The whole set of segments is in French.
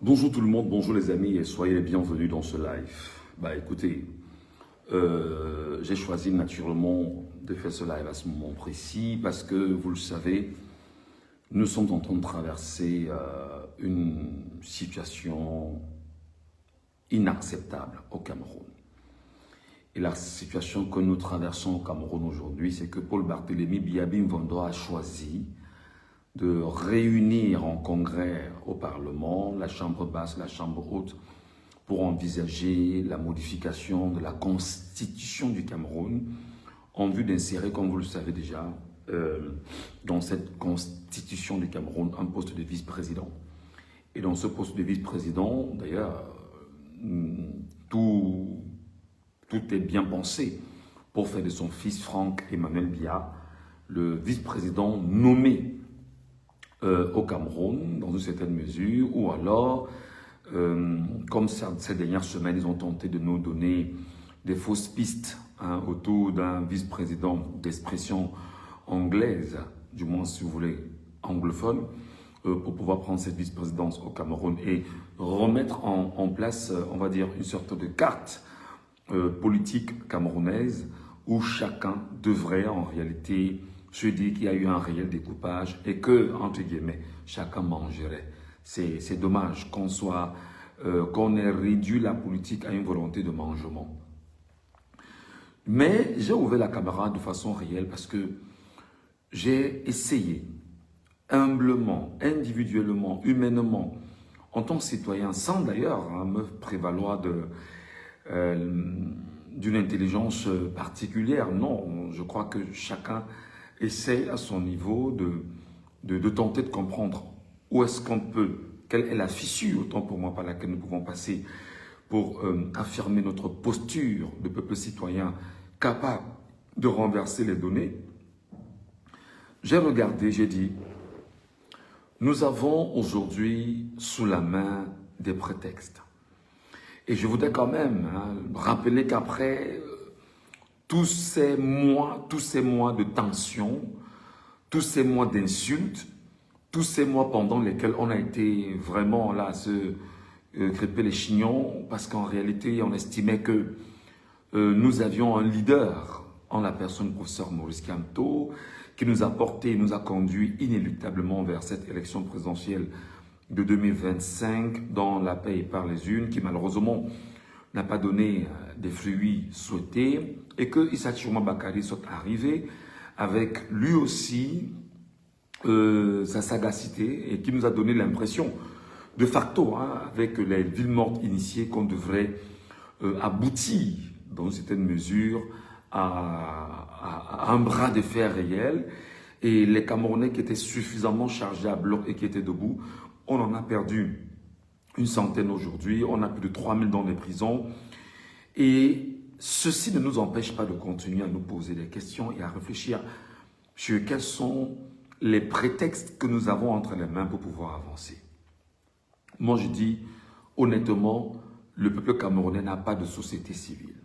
Bonjour tout le monde, bonjour les amis et soyez les bienvenus dans ce live. Écoutez, j'ai choisi naturellement de faire ce live à ce moment précis parce que vous le savez, nous sommes en train de traverser une situation inacceptable au Cameroun. Et la situation que nous traversons au Cameroun aujourd'hui, c'est que Paul Barthélémy Biyabi Mvondo a choisi de réunir en congrès au Parlement, la Chambre basse, la Chambre haute, pour envisager la modification de la constitution du Cameroun en vue d'insérer, comme vous le savez déjà, dans cette constitution du Cameroun, un poste de vice-président. Et dans ce poste de vice-président, d'ailleurs, tout est bien pensé pour faire de son fils Franck Emmanuel Biya le vice-président nommé au Cameroun, dans une certaine mesure, ou alors, comme ces dernières semaines, ils ont tenté de nous donner des fausses pistes autour d'un vice-président d'expression anglaise, du moins si vous voulez anglophone, pour pouvoir prendre cette vice-présidence au Cameroun et remettre en place, on va dire, une sorte de carte politique camerounaise où chacun devrait en réalité se dire qu'il y a eu un réel découpage et que, entre guillemets, chacun mangerait. C'est dommage qu'on ait réduit la politique à une volonté de mangement. Mais j'ai ouvert la caméra de façon réelle parce que j'ai essayé, humblement, individuellement, humainement, en tant que citoyen, sans d'ailleurs me prévaloir d'une intelligence particulière. Non, je crois que chacun essaie à son niveau de tenter de comprendre où est-ce qu'on peut, quelle est la fissure, autant pour moi, par laquelle nous pouvons passer pour affirmer notre posture de peuple citoyen capable de renverser les données. J'ai regardé, j'ai dit, nous avons aujourd'hui sous la main des prétextes. Et je voudrais quand même rappeler qu'après tous ces mois de tension, tous ces mois d'insultes, tous ces mois pendant lesquels on a été vraiment là à se crêper les chignons, parce qu'en réalité, on estimait que nous avions un leader en la personne du professeur Maurice Kamto, qui nous a porté et nous a conduit inéluctablement vers cette élection présidentielle de 2025 dans la paix et par les urnes, qui malheureusement n'a pas donné des fruits souhaités, et que Issa Chiroma Bakary soit arrivé avec lui aussi sa sagacité et qui nous a donné l'impression, de facto, avec les villes mortes initiées, qu'on devrait aboutir dans une certaine mesure à un bras de fer réel. Et les Camerounais qui étaient suffisamment chargés à bloc et qui étaient debout, on en a perdu une centaine aujourd'hui, on a plus de 3000 dans les prisons. Et ceci ne nous empêche pas de continuer à nous poser des questions et à réfléchir sur quels sont les prétextes que nous avons entre les mains pour pouvoir avancer. Moi, je dis honnêtement, le peuple camerounais n'a pas de société civile.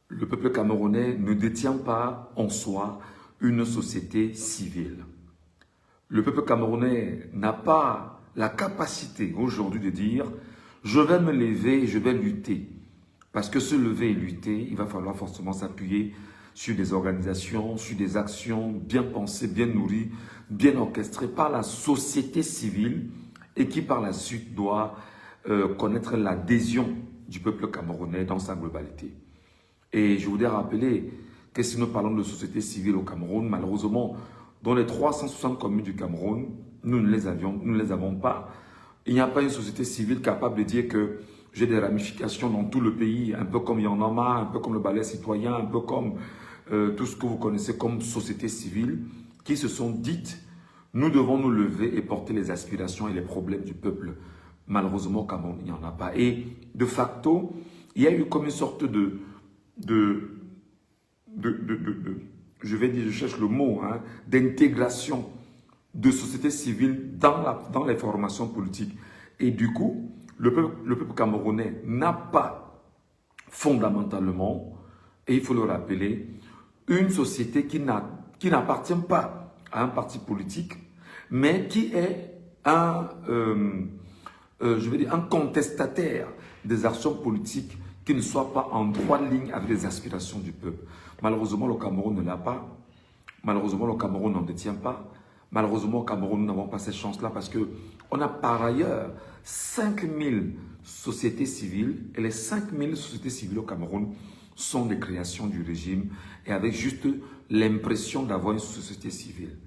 Le peuple camerounais ne détient pas en soi une société civile. Le peuple camerounais n'a pas la capacité aujourd'hui de dire « je vais me lever et je vais lutter ». Parce que se lever et lutter, il va falloir forcément s'appuyer sur des organisations, sur des actions bien pensées, bien nourries, bien orchestrées par la société civile et qui par la suite doit connaître l'adhésion du peuple camerounais dans sa globalité. Et je voudrais rappeler que si nous parlons de société civile au Cameroun, malheureusement, dans les 360 communes du Cameroun, nous ne les avons pas. Il n'y a pas une société civile capable de dire que j'ai des ramifications dans tout le pays, un peu comme Y'en a marre, un peu comme le ballet citoyen, un peu comme tout ce que vous connaissez comme société civile, qui se sont dites, nous devons nous lever et porter les aspirations et les problèmes du peuple. Malheureusement, au Cameroun, il n'y en a pas. Et de facto, il y a eu comme une sorte je vais dire, je cherche le mot, d'intégration de société civile dans les formations politiques. Et du coup, le peuple camerounais n'a pas fondamentalement, et il faut le rappeler, une société qui n'appartient pas à un parti politique, mais qui est je veux dire, un contestataire des actions politiques qui ne soit pas en droite ligne avec les aspirations du peuple. Malheureusement, le Cameroun ne l'a pas. Malheureusement, le Cameroun n'en détient pas. Malheureusement, au Cameroun, nous n'avons pas cette chance-là parce qu'on a par ailleurs 5000 sociétés civiles et les 5000 sociétés civiles au Cameroun sont des créations du régime et avec juste l'impression d'avoir une société civile.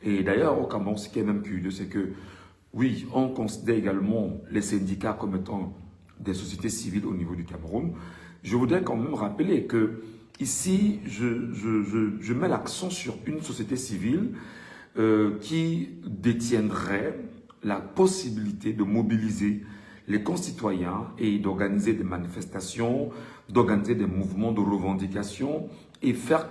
Et d'ailleurs, au Cameroun, ce qui est même curieux, c'est que oui, on considère également les syndicats comme étant des sociétés civiles au niveau du Cameroun. Je voudrais quand même rappeler que ici, je mets l'accent sur une société civile qui détiendrait la possibilité de mobiliser les concitoyens et d'organiser des manifestations, d'organiser des mouvements de revendication et faire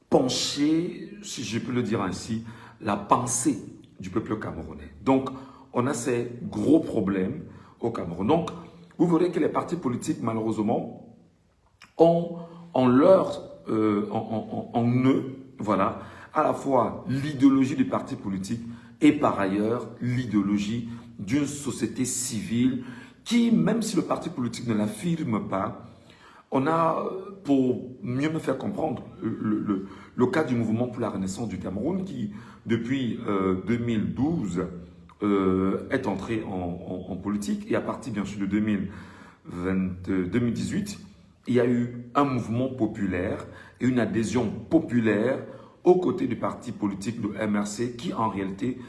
pencher, si je peux le dire ainsi, la pensée du peuple camerounais. Donc, on a ces gros problèmes au Cameroun. Donc, vous verrez que les partis politiques, malheureusement, ont en eux, voilà, à la fois l'idéologie du parti politique et par ailleurs l'idéologie d'une société civile qui, même si le parti politique ne l'affirme pas, on a, pour mieux me faire comprendre, le cas du mouvement pour la renaissance du Cameroun qui, depuis 2012, est entré en politique et à partir bien sûr de 2018, il y a eu un mouvement populaire et une adhésion populaire aux côtés du parti politique de MRC qui en réalité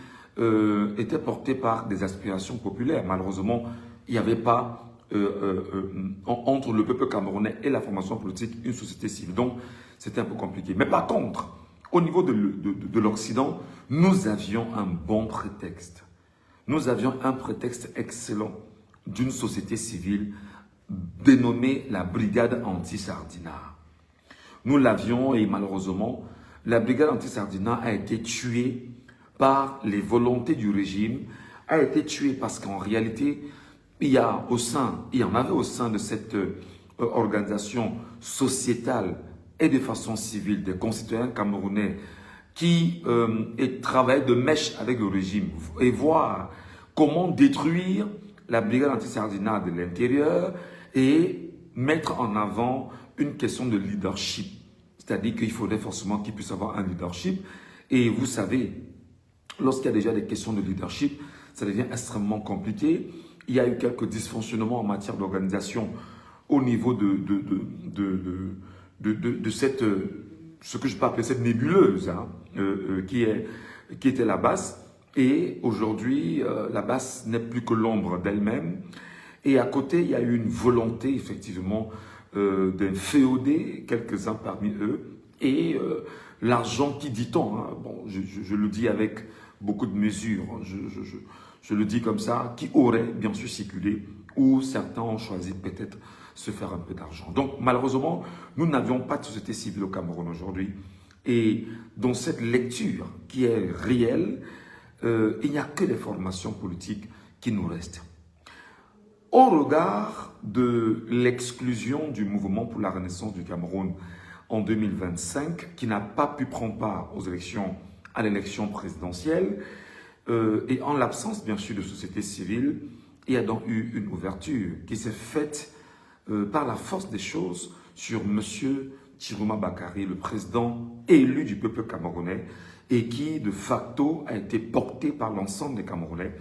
était porté par des aspirations populaires. Malheureusement, il n'y avait pas entre le peuple camerounais et la formation politique une société civile. Donc, c'était un peu compliqué. Mais par contre, au niveau de l'Occident, nous avions un bon prétexte. Nous avions un prétexte excellent d'une société civile dénommée la Brigade anti-Sardinat. Nous l'avions et malheureusement, la Brigade anti-Sardinat a été tuée par les volontés du régime, a été tuée parce qu'en réalité, il y en avait au sein de cette organisation sociétale et de façon civile des concitoyens camerounais qui travaillaient de mèche avec le régime et voir comment détruire la Brigade anti-Sardinat de l'intérieur et mettre en avant une question de leadership. C'est-à-dire qu'il faudrait forcément qu'il puisse avoir un leadership. Et vous savez, lorsqu'il y a déjà des questions de leadership, ça devient extrêmement compliqué. Il y a eu quelques dysfonctionnements en matière d'organisation au niveau de cette, ce que je peux appeler cette nébuleuse, hein, qui était la base. Et aujourd'hui, la base n'est plus que l'ombre d'elle-même. Et à côté, il y a eu une volonté, effectivement, d'inféoder quelques-uns parmi eux. Et l'argent qui dit-on, hein, bon, je le dis avec beaucoup de mesure, je le dis comme ça, qui aurait bien sûr circulé, ou certains ont choisi peut-être se faire un peu d'argent. Donc malheureusement, nous n'avions pas de société civile au Cameroun aujourd'hui. Et dans cette lecture qui est réelle, il n'y a que les formations politiques qui nous restent. Au regard de l'exclusion du mouvement pour la renaissance du Cameroun en 2025, qui n'a pas pu prendre part aux élections, à l'élection présidentielle, et en l'absence bien sûr de société civile, il y a donc eu une ouverture qui s'est faite par la force des choses sur M. Chirouma Bakary, le président élu du peuple camerounais, et qui de facto a été porté par l'ensemble des Camerounais.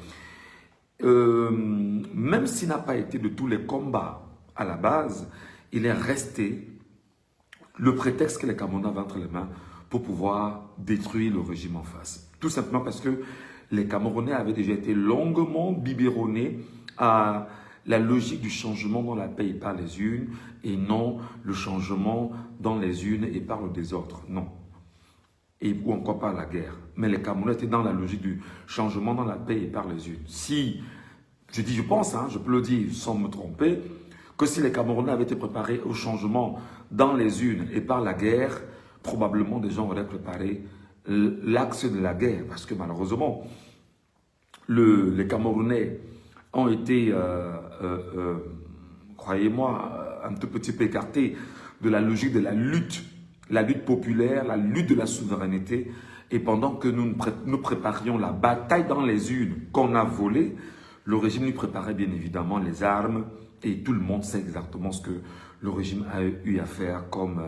Même s'il n'a pas été de tous les combats à la base, il est resté le prétexte que les Camerounais avaient entre les mains pour pouvoir détruire le régime en face. Tout simplement parce que les Camerounais avaient déjà été longuement biberonnés à la logique du changement dans la paix et par les unes et non le changement dans les unes et par le désordre. Non. Ou encore par la guerre. Mais les Camerounais étaient dans la logique du changement dans la paix et par les unes. Si, je pense, hein, je peux le dire sans me tromper, que si les Camerounais avaient été préparés au changement dans les unes et par la guerre, probablement des gens auraient préparé l'axe de la guerre. Parce que malheureusement, les Camerounais ont été, croyez-moi, un tout petit peu écartés de la logique de la lutte populaire, la lutte de la souveraineté. Et pendant que nous préparions la bataille dans les unes qu'on a volée, Le régime lui préparait bien évidemment les armes et tout le monde sait exactement ce que le régime a eu à faire comme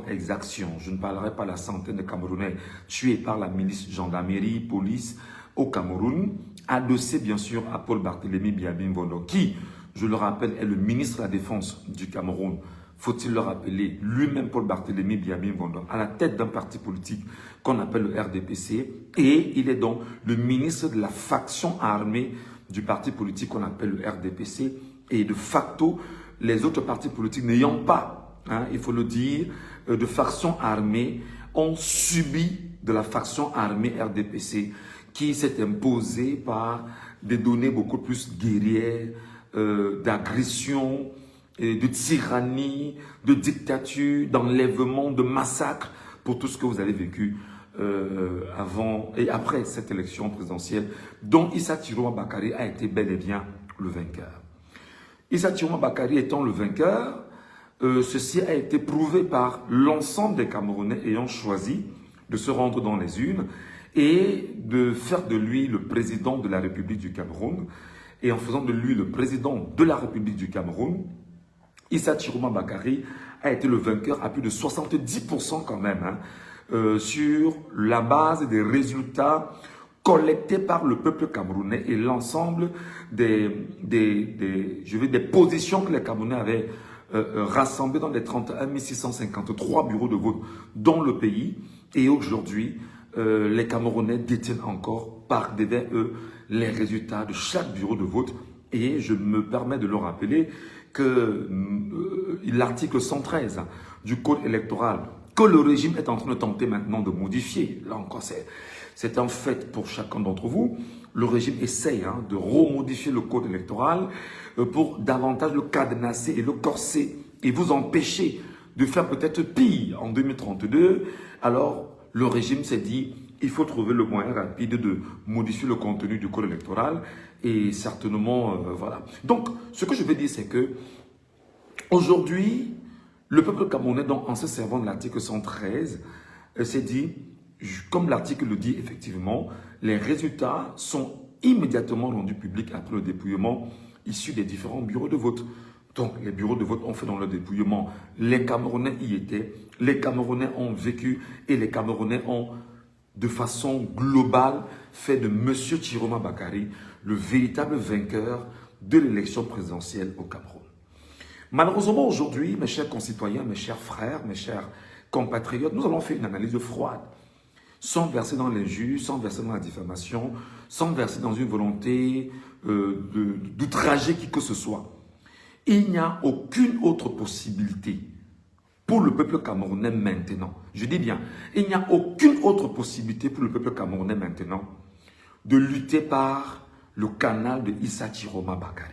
exaction. Je ne parlerai pas de la centaine de Camerounais tués par la milice, gendarmerie, police au Cameroun, adossé bien sûr à Paul Barthélémy Biabin-Mvondo, qui, je le rappelle, est le ministre de la Défense du Cameroun. Faut-il le rappeler, lui-même Paul Barthélémy Biabin-Mvondo, à la tête d'un parti politique qu'on appelle le RDPC, et il est donc le ministre de la faction armée du parti politique qu'on appelle le RDPC, et de facto, les autres partis politiques n'ayant pas, il faut le dire, de faction armée, ont subi de la faction armée RDPC qui s'est imposée par des données beaucoup plus guerrières, d'agression, de tyrannie, de dictature, d'enlèvement, de massacre, pour tout ce que vous avez vécu avant et après cette élection présidentielle, dont Issa Chiroma Bakary a été bel et bien le vainqueur. Issa Chiroma Bakary étant le vainqueur, ceci a été prouvé par l'ensemble des Camerounais ayant choisi de se rendre dans les urnes et de faire de lui le président de la République du Cameroun. Et en faisant de lui le président de la République du Cameroun, Issa Chiroma Bakary a été le vainqueur à plus de 70% quand même, sur la base des résultats collectés par le peuple camerounais et l'ensemble des positions que les Camerounais avaient rassemblées dans les 31 653 bureaux de vote dans le pays. Et aujourd'hui, les Camerounais détiennent encore par devant eux les résultats de chaque bureau de vote. Et je me permets de le rappeler que l'article 113 du code électoral, que le régime est en train de tenter maintenant de modifier, là encore c'est un fait pour chacun d'entre vous, le régime essaye de remodifier le code électoral pour davantage le cadenasser et le corser et vous empêcher de faire peut-être pire en 2032. Alors le régime s'est dit, il faut trouver le moyen rapide de modifier le contenu du code électoral et certainement, voilà. Donc, ce que je veux dire, c'est que aujourd'hui, le peuple camerounais, donc, en se servant de l'article 113, s'est dit, comme l'article le dit effectivement, les résultats sont immédiatement rendus publics après le dépouillement issu des différents bureaux de vote. Donc, les bureaux de vote ont fait dans le dépouillement. Les Camerounais y étaient, les Camerounais ont vécu et les Camerounais ont, de façon globale, fait de M. Chiroma Bakary le véritable vainqueur de l'élection présidentielle au Cameroun. Malheureusement, aujourd'hui, mes chers concitoyens, mes chers frères, mes chers compatriotes, nous allons faire une analyse froide, sans verser dans l'injure, sans verser dans la diffamation, sans verser dans une volonté d'outrager qui que ce soit. Il n'y a aucune autre possibilité pour le peuple camerounais maintenant. Je dis bien, il n'y a aucune autre possibilité pour le peuple camerounais maintenant de lutter par le canal de Issa Chiroma Bakary.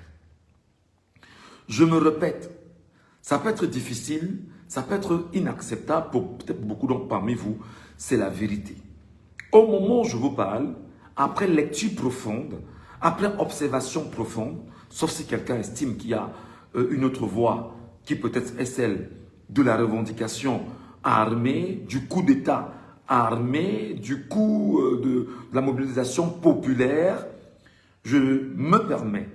Je me répète, ça peut être difficile, ça peut être inacceptable pour peut-être beaucoup parmi vous, c'est la vérité. Au moment où je vous parle, après lecture profonde, après observation profonde, sauf si quelqu'un estime qu'il y a une autre voie qui peut-être est celle de la revendication armée, du coup d'État armé, du coup de la mobilisation populaire, je me permets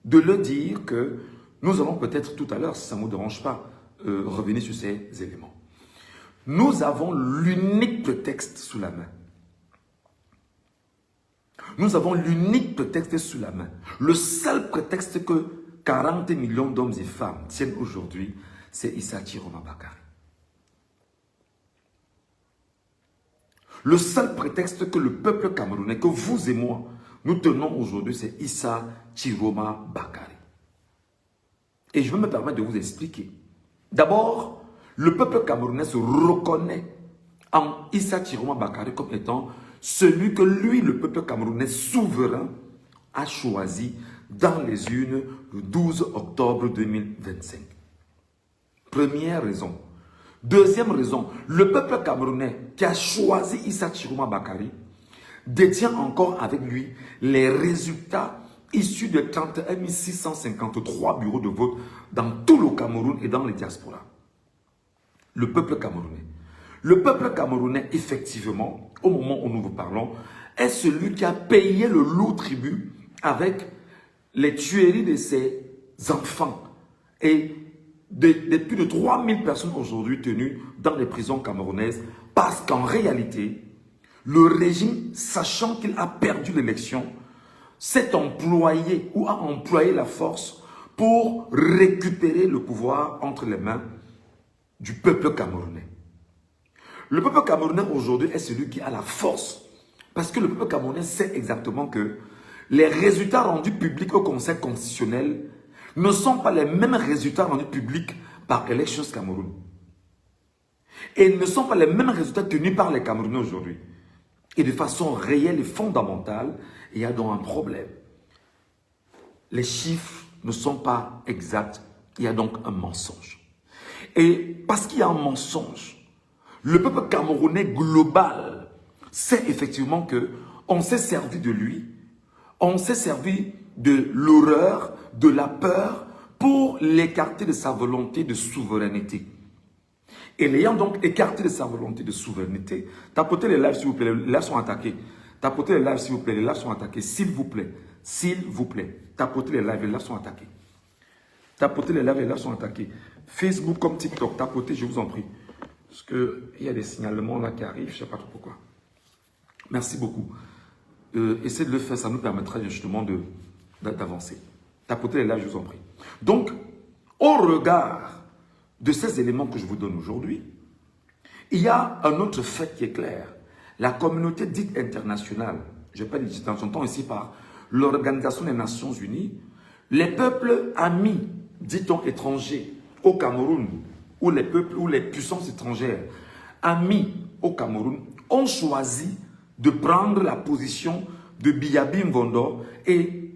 de le dire que nous allons peut-être tout à l'heure, si ça ne vous dérange pas, revenir sur ces éléments. Nous avons l'unique prétexte sous la main. Nous avons l'unique prétexte sous la main. Le seul prétexte que 40 millions d'hommes et femmes tiennent aujourd'hui, c'est Issa Chiroma Bakary. Le seul prétexte que le peuple camerounais, que vous et moi, nous tenons aujourd'hui, c'est Issa Chiroma Bakary. Et je vais me permettre de vous expliquer. D'abord, le peuple camerounais se reconnaît en Issa Chiroma Bakary comme étant celui que lui, le peuple camerounais souverain, a choisi dans les urnes le 12 octobre 2025. Première raison. Deuxième raison, le peuple camerounais qui a choisi Issa Chiroma Bakary détient encore avec lui les résultats issus de 31 653 bureaux de vote dans tout le Cameroun et dans les diasporas. Le peuple camerounais. Le peuple camerounais, effectivement, au moment où nous vous parlons, est celui qui a payé le lourd tribut avec les tueries de ces enfants et de plus de 3000 personnes aujourd'hui tenues dans les prisons camerounaises parce qu'en réalité, le régime, sachant qu'il a perdu l'élection, s'est employé ou a employé la force pour récupérer le pouvoir entre les mains du peuple camerounais. Le peuple camerounais aujourd'hui est celui qui a la force parce que le peuple camerounais sait exactement que les résultats rendus publics au Conseil constitutionnel ne sont pas les mêmes résultats rendus publics par Elections Cameroun. Et ne sont pas les mêmes résultats tenus par les Camerounais aujourd'hui. Et de façon réelle et fondamentale, il y a donc un problème. Les chiffres ne sont pas exacts, il y a donc un mensonge. Et parce qu'il y a un mensonge, le peuple camerounais global sait effectivement qu'on s'est servi de lui, on s'est servi de l'horreur, de la peur pour l'écarter de sa volonté de souveraineté. Et l'ayant donc écarté de sa volonté de souveraineté, tapotez les lives s'il vous plaît, les lives sont attaqués. Tapotez les lives s'il vous plaît, les lives sont attaqués, s'il vous plaît. S'il vous plaît, tapotez les lives sont attaqués. Tapotez les lives sont attaqués. Facebook comme TikTok, tapotez, je vous en prie. Parce qu'il y a des signalements là qui arrivent, je ne sais pas trop pourquoi. Merci beaucoup. Essayez de le faire, ça nous permettra justement d'avancer. Tapotez les lives, je vous en prie. Donc, au regard de ces éléments que je vous donne aujourd'hui, il y a un autre fait qui est clair. La communauté dite internationale, je ne vais pas dire dans son temps ici par l'Organisation des Nations Unies, les peuples amis, dit-on étrangers, au Cameroun, ou les peuples ou les puissances étrangères amis au Cameroun, ont choisi de prendre la position de Biya Mvondo. Et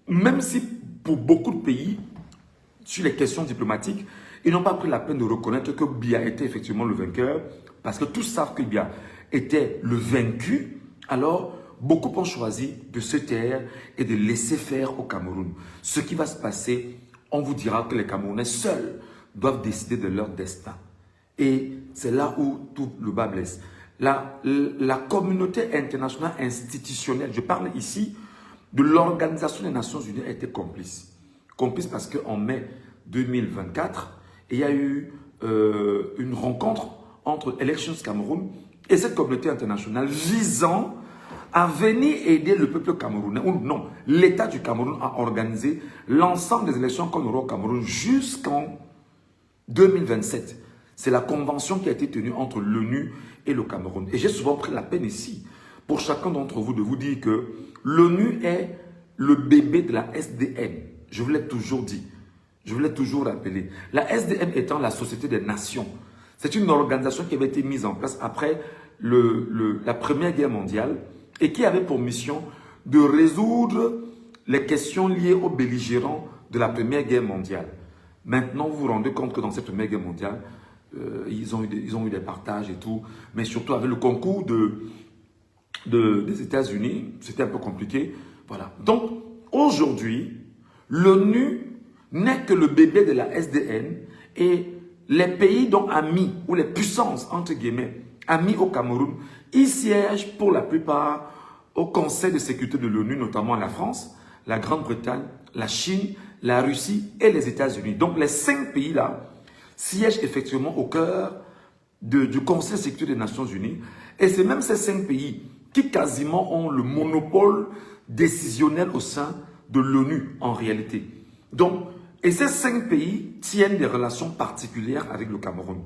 même si pour beaucoup de pays, sur les questions diplomatiques, ils n'ont pas pris la peine de reconnaître que Biya était effectivement le vainqueur, parce que tous savent que Biya était le vaincu, alors beaucoup ont choisi de se taire et de laisser faire au Cameroun. Ce qui va se passer, on vous dira que les Camerounais seuls doivent décider de leur destin. Et c'est là où tout le bas blesse. La communauté internationale institutionnelle, je parle ici de l'Organisation des Nations Unies, a été complice. Complice parce qu'en mai 2024, il y a eu une rencontre entre Elections Cameroun et cette communauté internationale visant à venir aider le peuple camerounais, ou non, l'État du Cameroun a organisé l'ensemble des élections qu'on aura au Cameroun jusqu'en 2027. C'est la convention qui a été tenue entre l'ONU et le Cameroun. Et j'ai souvent pris la peine ici, pour chacun d'entre vous, de vous dire que l'ONU est le bébé de la SDN. Je vous l'ai toujours dit. Je vous l'ai toujours rappelé. La SDN étant la Société des Nations. C'est une organisation qui avait été mise en place après la Première Guerre mondiale et qui avait pour mission de résoudre les questions liées aux belligérants de la Première Guerre mondiale. Maintenant, vous vous rendez compte que dans cette Première Guerre mondiale, ils ont eu des partages et tout, mais surtout avec le concours des États-Unis, c'était un peu compliqué. Voilà. Donc, aujourd'hui, l'ONU n'est que le bébé de la SDN et les pays dont amis, ou les puissances, entre guillemets, amis au Cameroun, ils siègent pour la plupart au Conseil de sécurité de l'ONU, notamment la France, la Grande-Bretagne, la Chine, la Russie et les États-Unis. Donc les 5 pays-là siègent effectivement au cœur du Conseil de sécurité des Nations Unies. Et c'est même ces 5 pays qui quasiment ont le monopole décisionnel au sein de l'ONU en réalité. Donc, et ces 5 pays tiennent des relations particulières avec le Cameroun.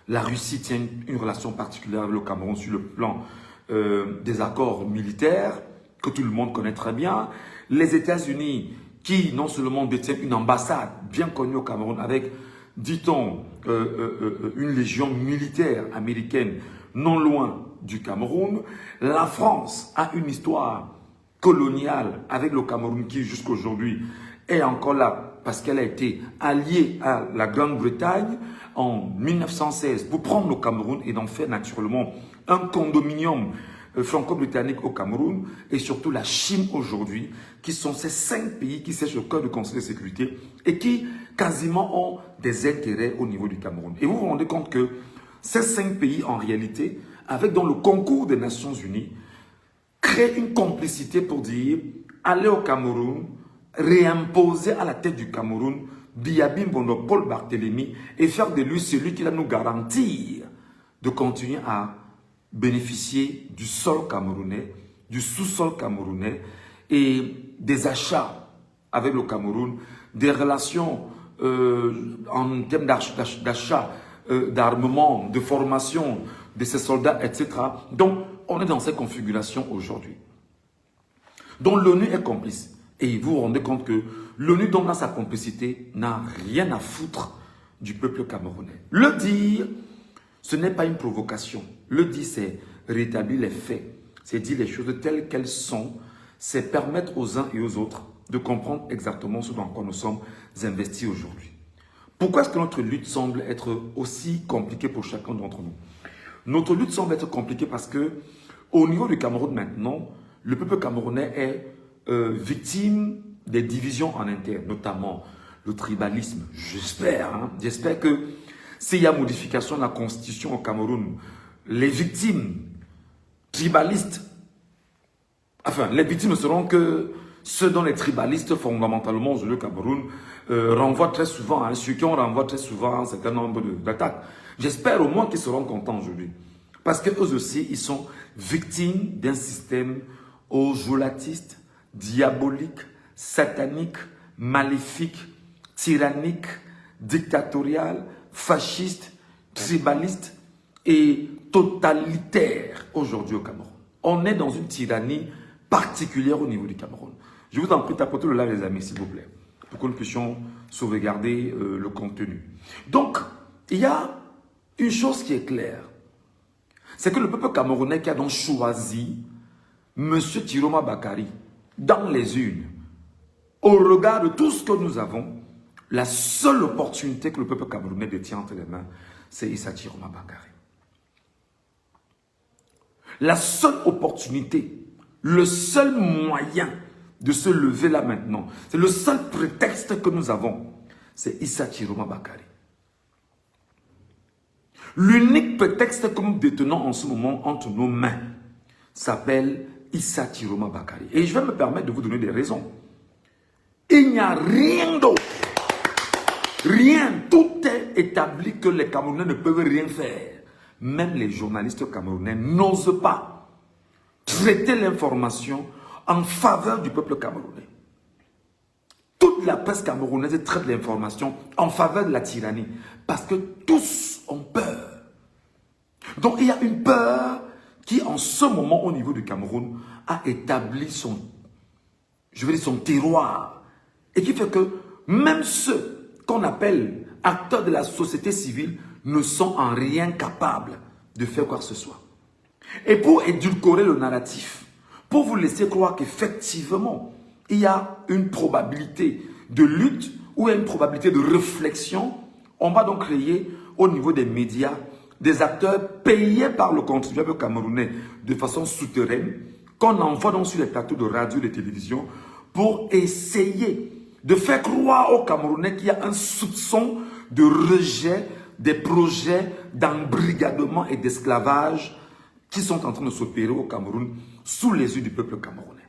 La Russie tient une relation particulière avec le Cameroun sur le plan des accords militaires que tout le monde connaît très bien. Les États-Unis qui non seulement détiennent une ambassade bien connue au Cameroun avec, dit-on, une légion militaire américaine non loin du Cameroun. La France a une histoire coloniale avec le Cameroun qui jusqu'aujourd'hui est encore là parce qu'elle a été alliée à la Grande-Bretagne en 1916 pour prendre le Cameroun et d'en faire naturellement un condominium franco-britannique au Cameroun et surtout la Chine aujourd'hui, qui sont ces 5 pays qui siègent au cœur du Conseil de sécurité et qui quasiment ont des intérêts au niveau du Cameroun. Et vous vous rendez compte que ces 5 pays en réalité, avec dans le concours des Nations Unies, créent une complicité pour dire allez au Cameroun, réimposer à la tête du Cameroun Biabim Bondo, Paul Barthélemy, et faire de lui celui qui va nous garantir de continuer à bénéficier du sol camerounais, du sous-sol camerounais et des achats avec le Cameroun, des relations en termes d'achat, d'armement, de formation de ces soldats, etc. Donc, on est dans cette configuration aujourd'hui. Donc, l'ONU est complice. Et vous vous rendez compte que l'ONU, dans sa complicité, n'a rien à foutre du peuple camerounais. Le dire, ce n'est pas une provocation. Le dire, c'est rétablir les faits. C'est dire les choses telles qu'elles sont. C'est permettre aux uns et aux autres de comprendre exactement ce dans quoi nous sommes investis aujourd'hui. Pourquoi est-ce que notre lutte semble être aussi compliquée pour chacun d'entre nous? Notre lutte semble être compliquée parce que au niveau du Cameroun maintenant, le peuple camerounais est victime des divisions en interne, notamment le tribalisme. J'espère que s'il y a modification de la constitution au Cameroun, les victimes tribalistes, enfin, les victimes seront que ceux dont les tribalistes fondamentalement aujourd'hui au Cameroun renvoient très souvent, ceux qui renvoient très souvent un certain nombre d'attaques. J'espère au moins qu'ils seront contents aujourd'hui. Parce qu'eux aussi, ils sont victimes d'un système ojolatiste, diabolique, satanique, maléfique, tyrannique, dictatorial, fasciste, tribaliste et totalitaire aujourd'hui au Cameroun. On est dans une tyrannie particulière au niveau du Cameroun. Je vous en prie, tapotez le là, les amis, s'il vous plaît, pour que nous puissions sauvegarder le contenu. Donc, il y a une chose qui est claire, c'est que le peuple camerounais qui a donc choisi M. Tiroma Bakary dans les urnes, au regard de tout ce que nous avons, la seule opportunité que le peuple camerounais détient entre les mains, c'est Issa Tiroma Bakary. La seule opportunité, le seul moyen de se lever là maintenant, c'est le seul prétexte que nous avons, c'est Issa Tiroma Bakary. L'unique prétexte que nous détenons en ce moment entre nos mains s'appelle Issa Tiroma Bakary. Et je vais me permettre de vous donner des raisons. Il n'y a rien d'autre. Rien. Tout est établi que les Camerounais ne peuvent rien faire. Même les journalistes camerounais n'osent pas traiter l'information en faveur du peuple camerounais. Toute la presse camerounaise traite l'information en faveur de la tyrannie. Parce que tous ont peur. Donc il y a une peur qui en ce moment au niveau du Cameroun a établi son terroir. Et qui fait que même ceux qu'on appelle acteurs de la société civile ne sont en rien capables de faire quoi que ce soit. Et pour édulcorer le narratif, pour vous laisser croire qu'effectivement, il y a une probabilité de lutte ou une probabilité de réflexion, on va donc créer au niveau des médias des acteurs payés par le contribuable camerounais de façon souterraine, qu'on envoie donc sur les plateaux de radio et de télévision pour essayer de faire croire aux Camerounais qu'il y a un soupçon de rejet des projets d'embrigadement et d'esclavage qui sont en train de s'opérer au Cameroun sous les yeux du peuple camerounais.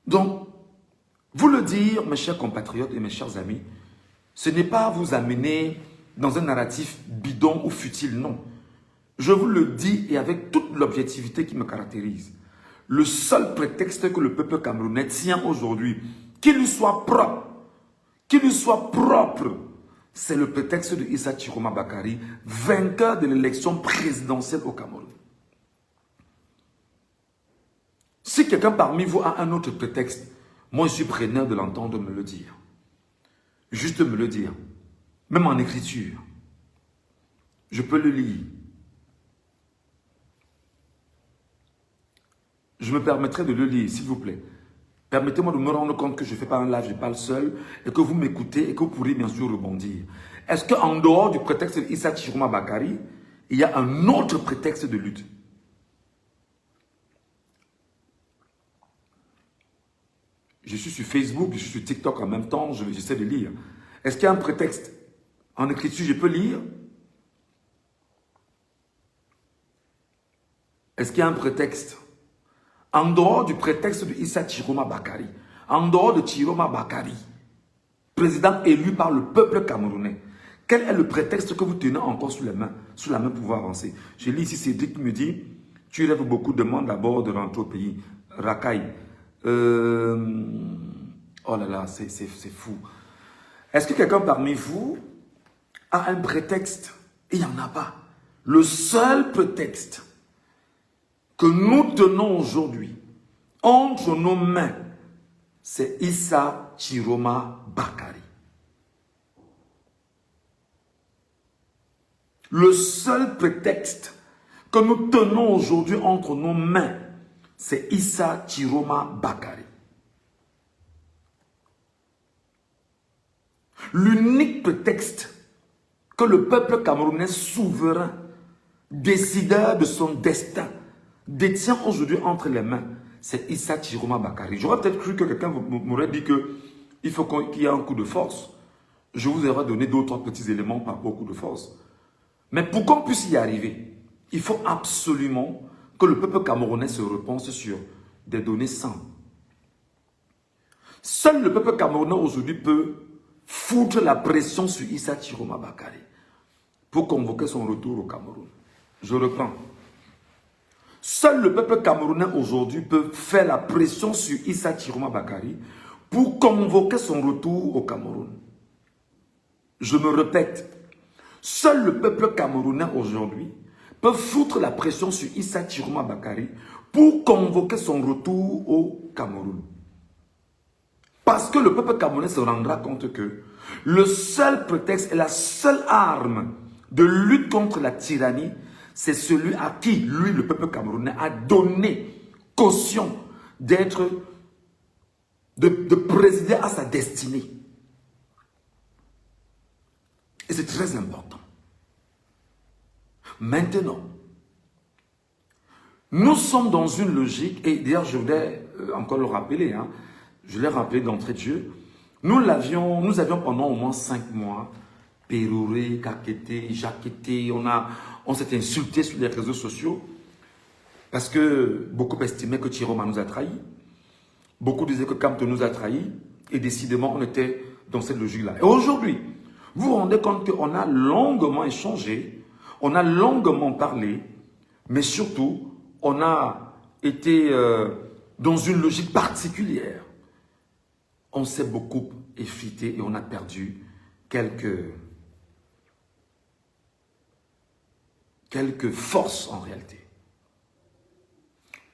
Donc, vous le dire, mes chers compatriotes et mes chers amis, ce n'est pas vous amener dans un narratif bidon ou futile, non. Je vous le dis et avec toute l'objectivité qui me caractérise. Le seul prétexte que le peuple camerounais tient aujourd'hui, qu'il lui soit propre, c'est le prétexte de Issa Tiroma Bakary, vainqueur de l'élection présidentielle au Cameroun. Si quelqu'un parmi vous a un autre prétexte, moi je suis preneur de l'entendre me le dire. Juste me le dire. Même en écriture. Je peux le lire. Je me permettrai de le lire, s'il vous plaît. Permettez-moi de me rendre compte que je ne fais pas un live, je parle seul, et que vous m'écoutez et que vous pourrez bien sûr rebondir. Est-ce qu'en dehors du prétexte d'Issa Tiroma Bakary, il y a un autre prétexte de lutte? Je suis sur Facebook, je suis sur TikTok en même temps, j'essaie de lire. Est-ce qu'il y a un prétexte? En écriture, je peux lire? Est-ce qu'il y a un prétexte? En dehors du prétexte de Issa Tiroma Bakary, en dehors de Chiroma Bakari, président élu par le peuple camerounais, quel est le prétexte que vous tenez encore sous la main pour pouvoir avancer? Je lis ici Cédric qui me dit, tu rêves beaucoup, demande d'abord de rentrer au pays. Rakai. Oh là là, c'est fou. Est-ce que quelqu'un parmi vous a un prétexte? Il n'y en a pas. Le seul prétexte que nous tenons aujourd'hui entre nos mains, c'est Issa Chiroma Bakari. Le seul prétexte que nous tenons aujourd'hui entre nos mains, c'est Issa Chiroma Bakari. L'unique prétexte que le peuple camerounais souverain, décideur de son destin, détient aujourd'hui entre les mains, c'est Issa Chiroma Bakari. J'aurais peut-être cru que quelqu'un m'aurait dit qu'il faut qu'il y ait un coup de force. Je vous aurais donné d'autres petits éléments par rapport au coup de force. Mais pour qu'on puisse y arriver, il faut absolument que le peuple camerounais se repense sur des données saines. Seul le peuple camerounais aujourd'hui peut foutre la pression sur Issa Chiroma Bakari pour convoquer son retour au Cameroun. Je reprends. Seul le peuple camerounais aujourd'hui peut faire la pression sur Issa Chiroma Bakari pour convoquer son retour au Cameroun. Je me répète, seul le peuple camerounais aujourd'hui peut foutre la pression sur Issa Chiroma Bakari pour convoquer son retour au Cameroun. Parce que le peuple camerounais se rendra compte que le seul prétexte et la seule arme de lutte contre la tyrannie, c'est celui à qui, lui, le peuple camerounais, a donné caution de présider à sa destinée. Et c'est très important. Maintenant, nous sommes dans une logique, et d'ailleurs je voudrais encore le rappeler, je l'ai rappelé d'entrée de jeu, nous avions pendant au moins 5 mois péroré, caquetté, jaquetté, on s'est insulté sur les réseaux sociaux parce que beaucoup estimaient que Chiroma nous a trahis, beaucoup disaient que Kamto nous a trahis et décidément on était dans cette logique-là. Et aujourd'hui, vous vous rendez compte qu'on a longuement échangé, on a longuement parlé, mais surtout, on a été dans une logique particulière. On s'est beaucoup effrité et on a perdu quelques forces en réalité.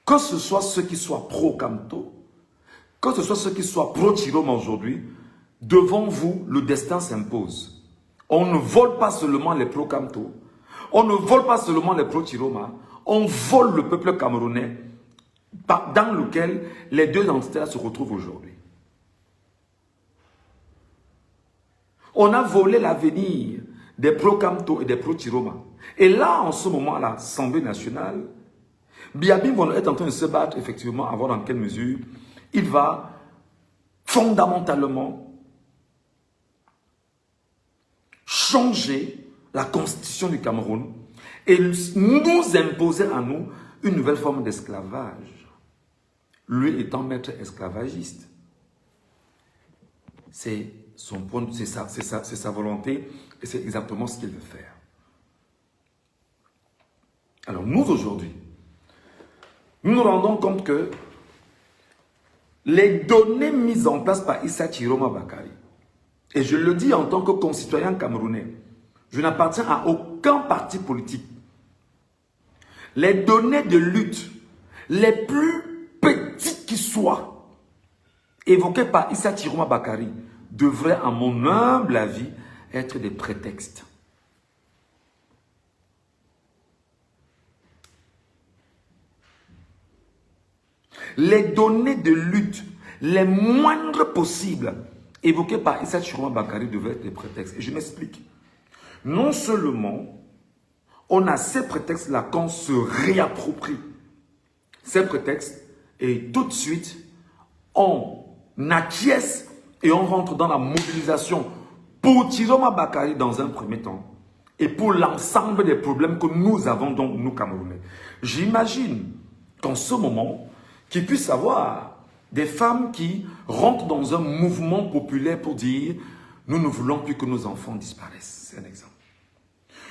Que ce soit ceux qui soient pro-Kamto, que ce soit ceux qui soient pro-Chiroma aujourd'hui, devant vous, le destin s'impose. On ne vole pas seulement les pro-Kamto, on ne vole pas seulement les pro-Chiroma, on vole le peuple camerounais dans lequel les deux entités se retrouvent aujourd'hui. On a volé l'avenir des pro-Kamto et des pro-Chiroma. Et là, en ce moment, à l'Assemblée nationale, Biabim est en train de se battre, effectivement, à voir dans quelle mesure il va fondamentalement changer la constitution du Cameroun et nous imposer à nous une nouvelle forme d'esclavage. Lui étant maître esclavagiste. C'est son point, c'est sa volonté et c'est exactement ce qu'il veut faire. Alors nous aujourd'hui, nous nous rendons compte que les données mises en place par Issa Chiroma Bakari, et je le dis en tant que concitoyen camerounais, je n'appartiens à aucun parti politique. Les données de lutte, les plus petites qui soient, évoquées par Issa Chiroma Bakari, devraient, à mon humble avis, être des prétextes. Les données de lutte, les moindres possibles, évoquées par Issa Chiroma Bakari devraient être des prétextes. Et je m'explique. Non seulement on a ces prétextes-là qu'on se réapproprie ces prétextes et tout de suite on acquiesce et on rentre dans la mobilisation pour Chiroma Bakari dans un premier temps et pour l'ensemble des problèmes que nous avons donc nous Camerounais. J'imagine qu'en ce moment, qu'il puisse avoir Des femmes qui rentrent dans un mouvement populaire pour dire « Nous ne voulons plus que nos enfants disparaissent ». C'est un exemple.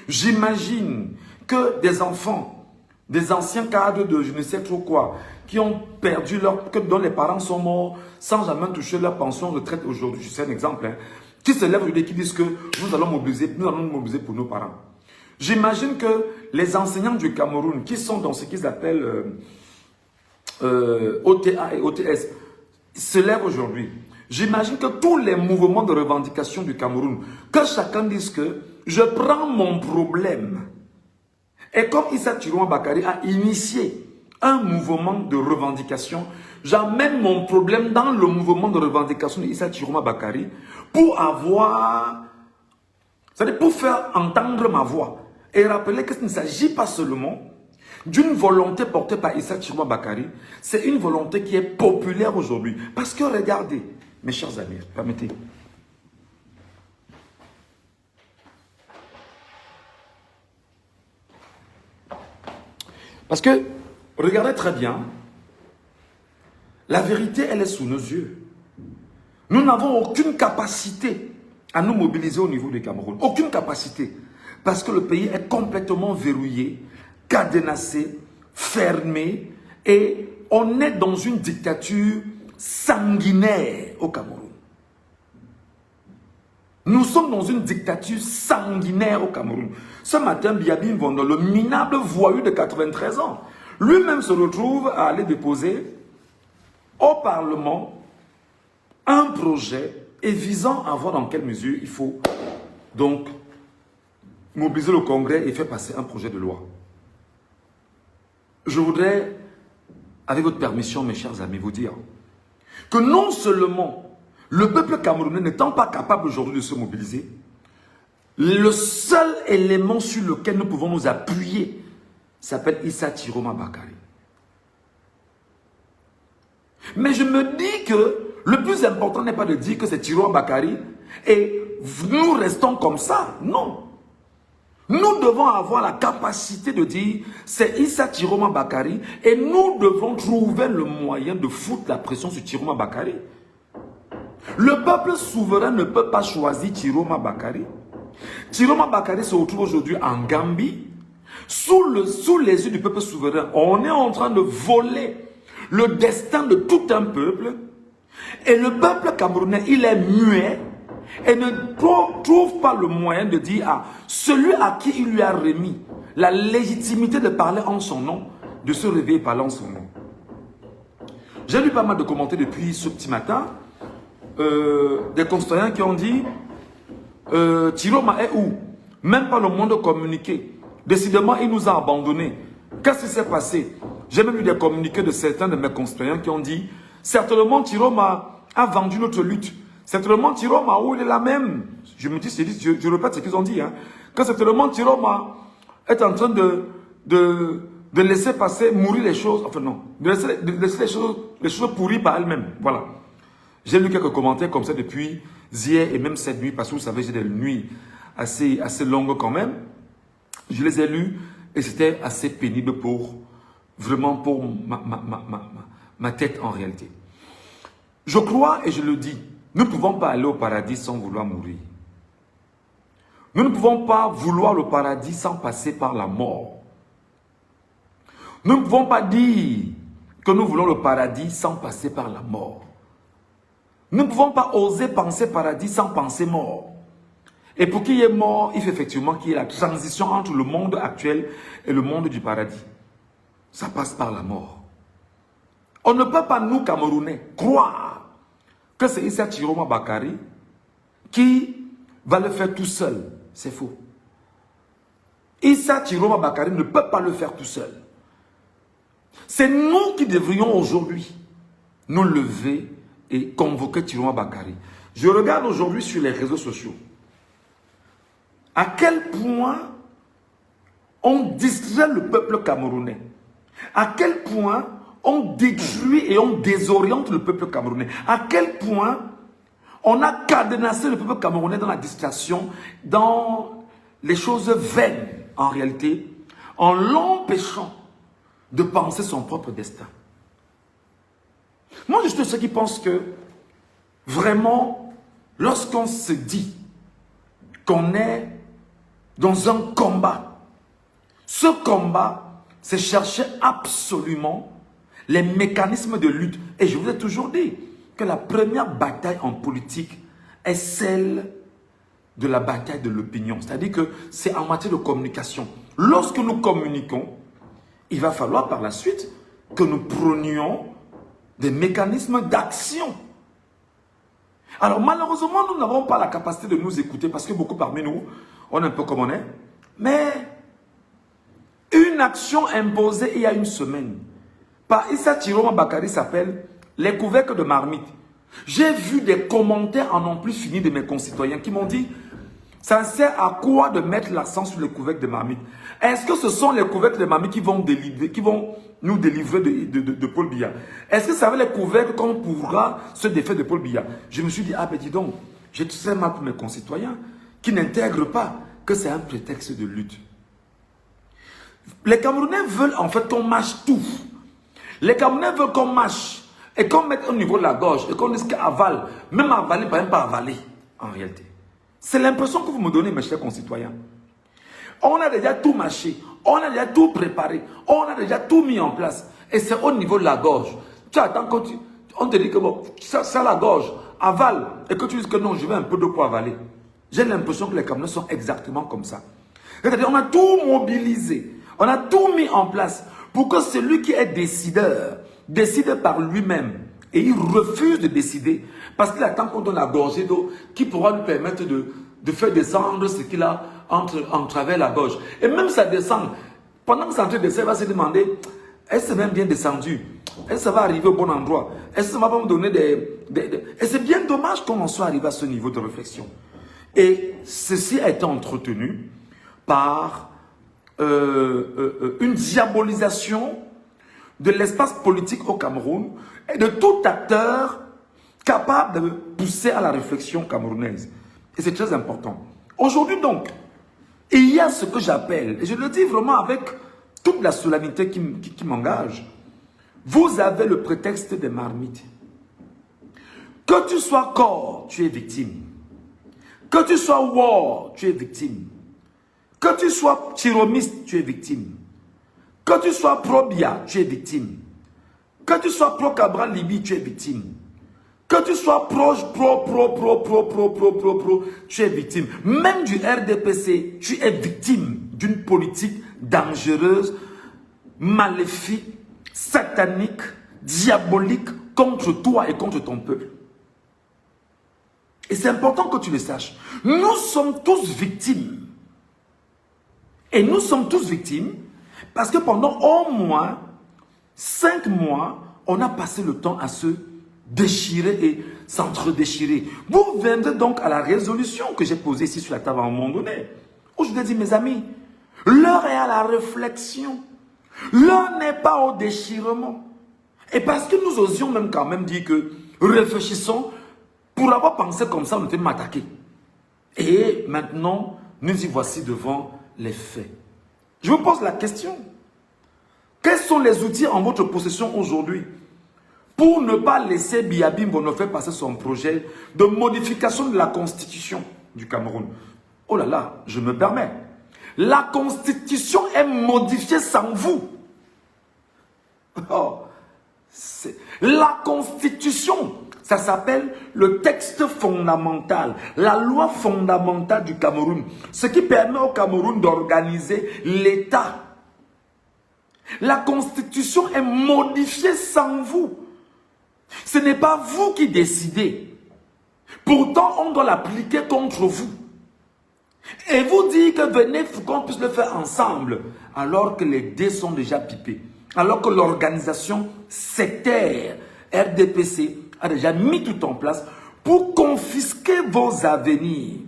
J'imagine que des enfants, des anciens cadres de je ne sais trop quoi, qui ont perdu dont les parents sont morts sans jamais toucher leur pension retraite aujourd'hui, c'est un exemple, hein, qui se lèvent aujourd'hui et qui disent que nous allons nous mobiliser pour nos parents. J'imagine que les enseignants du Cameroun qui sont dans ce qu'ils appellent OTA et OTS se lèvent aujourd'hui. J'imagine que tous les mouvements de revendication du Cameroun, que chacun dise que je prends mon problème. Et comme Issa Thiroma Bakary a initié un mouvement de revendication, j'amène mon problème dans le mouvement de revendication d'Issa Thiroma Bakary pour avoir, c'est-à-dire pour faire entendre ma voix. Et rappeler que ce ne s'agit pas seulement d'une volonté portée par Issa Thiroma Bakary, c'est une volonté qui est populaire aujourd'hui. Parce que regardez, mes chers amis, permettez. Parce que, regardez très bien, la vérité, elle est sous nos yeux. Nous n'avons aucune capacité à nous mobiliser au niveau du Cameroun. Aucune capacité. Parce que le pays est complètement verrouillé, cadenassé, fermé, et on est dans une dictature sanguinaire au Cameroun. Nous sommes dans une dictature sanguinaire au Cameroun. Ce matin, Biabi Mvondo, le minable voyou de 93 ans, lui-même se retrouve à aller déposer au Parlement un projet et visant à voir dans quelle mesure il faut donc mobiliser le Congrès et faire passer un projet de loi. Je voudrais, avec votre permission, mes chers amis, vous dire que non seulement le peuple camerounais n'étant pas capable aujourd'hui de se mobiliser, le seul élément sur lequel nous pouvons nous appuyer s'appelle Issa Thiroma Bakary. Mais je me dis que le plus important n'est pas de dire que c'est Thiroma Bakary et nous restons comme ça. Non. Nous devons avoir la capacité de dire c'est Issa Thiroma Bakary et nous devons trouver le moyen de foutre la pression sur Thiroma Bakary. Le peuple souverain ne peut pas choisir Thiroma Bakary. Thiroma Bakary se retrouve aujourd'hui en Gambie. Sous les yeux du peuple souverain, on est en train de voler le destin de tout un peuple. Et le peuple camerounais, il est muet et ne trouve pas le moyen de dire à celui à qui il lui a remis la légitimité de parler en son nom, de se réveiller et parler en son nom. J'ai lu pas mal de commentaires depuis ce petit matin. Des concitoyens qui ont dit Thiroma est où? Même pas le monde communiqué. Décidément, il nous a abandonnés. Qu'est-ce qui s'est passé? J'ai même eu des communiqués de certains de mes concitoyens qui ont dit certainement Thiroma a vendu notre lutte. Certainement Thiroma, où il est là même. Je me dis, je répète ce qu'ils ont dit. Hein, que certainement Thiroma est en train de laisser passer, mourir les choses. Enfin non, de laisser les choses pourries par elles-mêmes. Voilà. J'ai lu quelques commentaires comme ça depuis hier et même cette nuit, parce que vous savez, j'ai des nuits assez longues quand même. Je les ai lus et c'était assez pénible vraiment pour ma tête en réalité. Je crois et je le dis, nous ne pouvons pas aller au paradis sans vouloir mourir. Nous ne pouvons pas vouloir le paradis sans passer par la mort. Nous ne pouvons pas dire que nous voulons le paradis sans passer par la mort. Nous ne pouvons pas oser penser paradis sans penser mort. Et pour qu'il y ait mort, il faut effectivement qu'il y ait la transition entre le monde actuel et le monde du paradis. Ça passe par la mort. On ne peut pas, nous, Camerounais, croire que c'est Issa Thiroma Bakary qui va le faire tout seul. C'est faux. Issa Thiroma Bakary ne peut pas le faire tout seul. C'est nous qui devrions aujourd'hui nous lever et convoquer Thiroma Bakary. Je regarde aujourd'hui sur les réseaux sociaux à quel point on distrait le peuple camerounais, à quel point on détruit et on désoriente le peuple camerounais, à quel point on a cadenassé le peuple camerounais dans la distraction, dans les choses vaines en réalité, en l'empêchant de penser son propre destin. Moi, je suis de ceux qui pensent que, vraiment, lorsqu'on se dit qu'on est dans un combat, ce combat, c'est chercher absolument les mécanismes de lutte. Et je vous ai toujours dit que la première bataille en politique est celle de la bataille de l'opinion. C'est-à-dire que c'est en matière de communication. Lorsque nous communiquons, il va falloir par la suite que nous prenions des mécanismes d'action. Alors malheureusement, nous n'avons pas la capacité de nous écouter parce que beaucoup parmi nous, on est un peu comme on est. Mais une action imposée il y a une semaine par Issa Chiroma Bakari s'appelle « Les couvercles de marmite ». J'ai vu des commentaires en non plus finis de mes concitoyens qui m'ont dit « Ça sert à quoi de mettre l'accent sur les couvercles de marmite? Est-ce que ce sont les couvercles de marmite qui vont nous délivrer de Paul Biya? Est-ce que ça va les couvercles qu'on pourra se défaire de Paul Biya ?» Je me suis dit « Ah ben dis donc, j'ai tout ça mal pour mes concitoyens qui n'intègrent pas que c'est un prétexte de lutte. » Les Camerounais veulent en fait qu'on mâche tout. Les Camerounais veulent qu'on mâche et qu'on mette au niveau de la gorge et qu'on dise qu'avale, même avaler, même pas avaler en réalité. C'est l'impression que vous me donnez, mes chers concitoyens. On a déjà tout mâché, on a déjà tout préparé, on a déjà tout mis en place. Et c'est au niveau de la gorge. Tu attends quand on te dit que bon, ça la gorge, avale, et que tu dis que non, je veux un peu d'eau pour avaler. J'ai l'impression que les Camerounais sont exactement comme ça. C'est-à-dire on a tout mobilisé, on a tout mis en place pour que celui qui est décideur décide par lui-même. Et il refuse de décider parce qu'il attend qu'on donne la gorgée d'eau qui pourra lui permettre de faire descendre ce qu'il a en travers la gorge. Et même ça descend. Pendant que ça entre descend, il va se demander, est-ce que c'est même bien descendu? Est-ce que ça va arriver au bon endroit? Est-ce que ça va pas me donner Et c'est bien dommage qu'on en soit arrivé à ce niveau de réflexion. Et ceci a été entretenu par une diabolisation de l'espace politique au Cameroun et de tout acteur capable de pousser à la réflexion camerounaise. Et c'est très important. Aujourd'hui donc, il y a ce que j'appelle, et je le dis vraiment avec toute la solennité qui m'engage, vous avez le prétexte des marmites. Que tu sois corps, tu es victime. Que tu sois war, tu es victime. Que tu sois chiromiste, tu es victime. Que tu sois pro-Biya, tu es victime. Que tu sois pro-Cabral Libi, tu es victime. Que tu sois pro, tu es victime. Même du RDPC, tu es victime d'une politique dangereuse, maléfique, satanique, diabolique contre toi et contre ton peuple. Et c'est important que tu le saches. Nous sommes tous victimes. Et nous sommes tous victimes parce que pendant au moins 5 mois, on a passé le temps à se déchirer et s'entre-déchirer. Vous viendrez donc à la résolution que j'ai posée ici sur la table à un moment donné, où je vous ai dit, mes amis, l'heure est à la réflexion. L'heure n'est pas au déchirement. Et parce que nous osions même quand même dire que réfléchissons, pour avoir pensé comme ça, on était m'attaquer. Et maintenant, nous y voici devant les faits. Je vous pose la question. Quels sont les outils en votre possession aujourd'hui pour ne pas laisser Biya Bimbono faire passer son projet de modification de la constitution du Cameroun? Oh là là, je me permets. La constitution est modifiée sans vous. Oh, la constitution, ça s'appelle le texte fondamental, la loi fondamentale du Cameroun. Ce qui permet au Cameroun d'organiser l'État. La constitution est modifiée sans vous. Ce n'est pas vous qui décidez. Pourtant, on doit l'appliquer contre vous. Et vous dites que venez, il faut qu'on puisse le faire ensemble. Alors que les dés sont déjà pipés. Alors que l'organisation sectaire RDPC a déjà mis tout en place pour confisquer vos avenirs.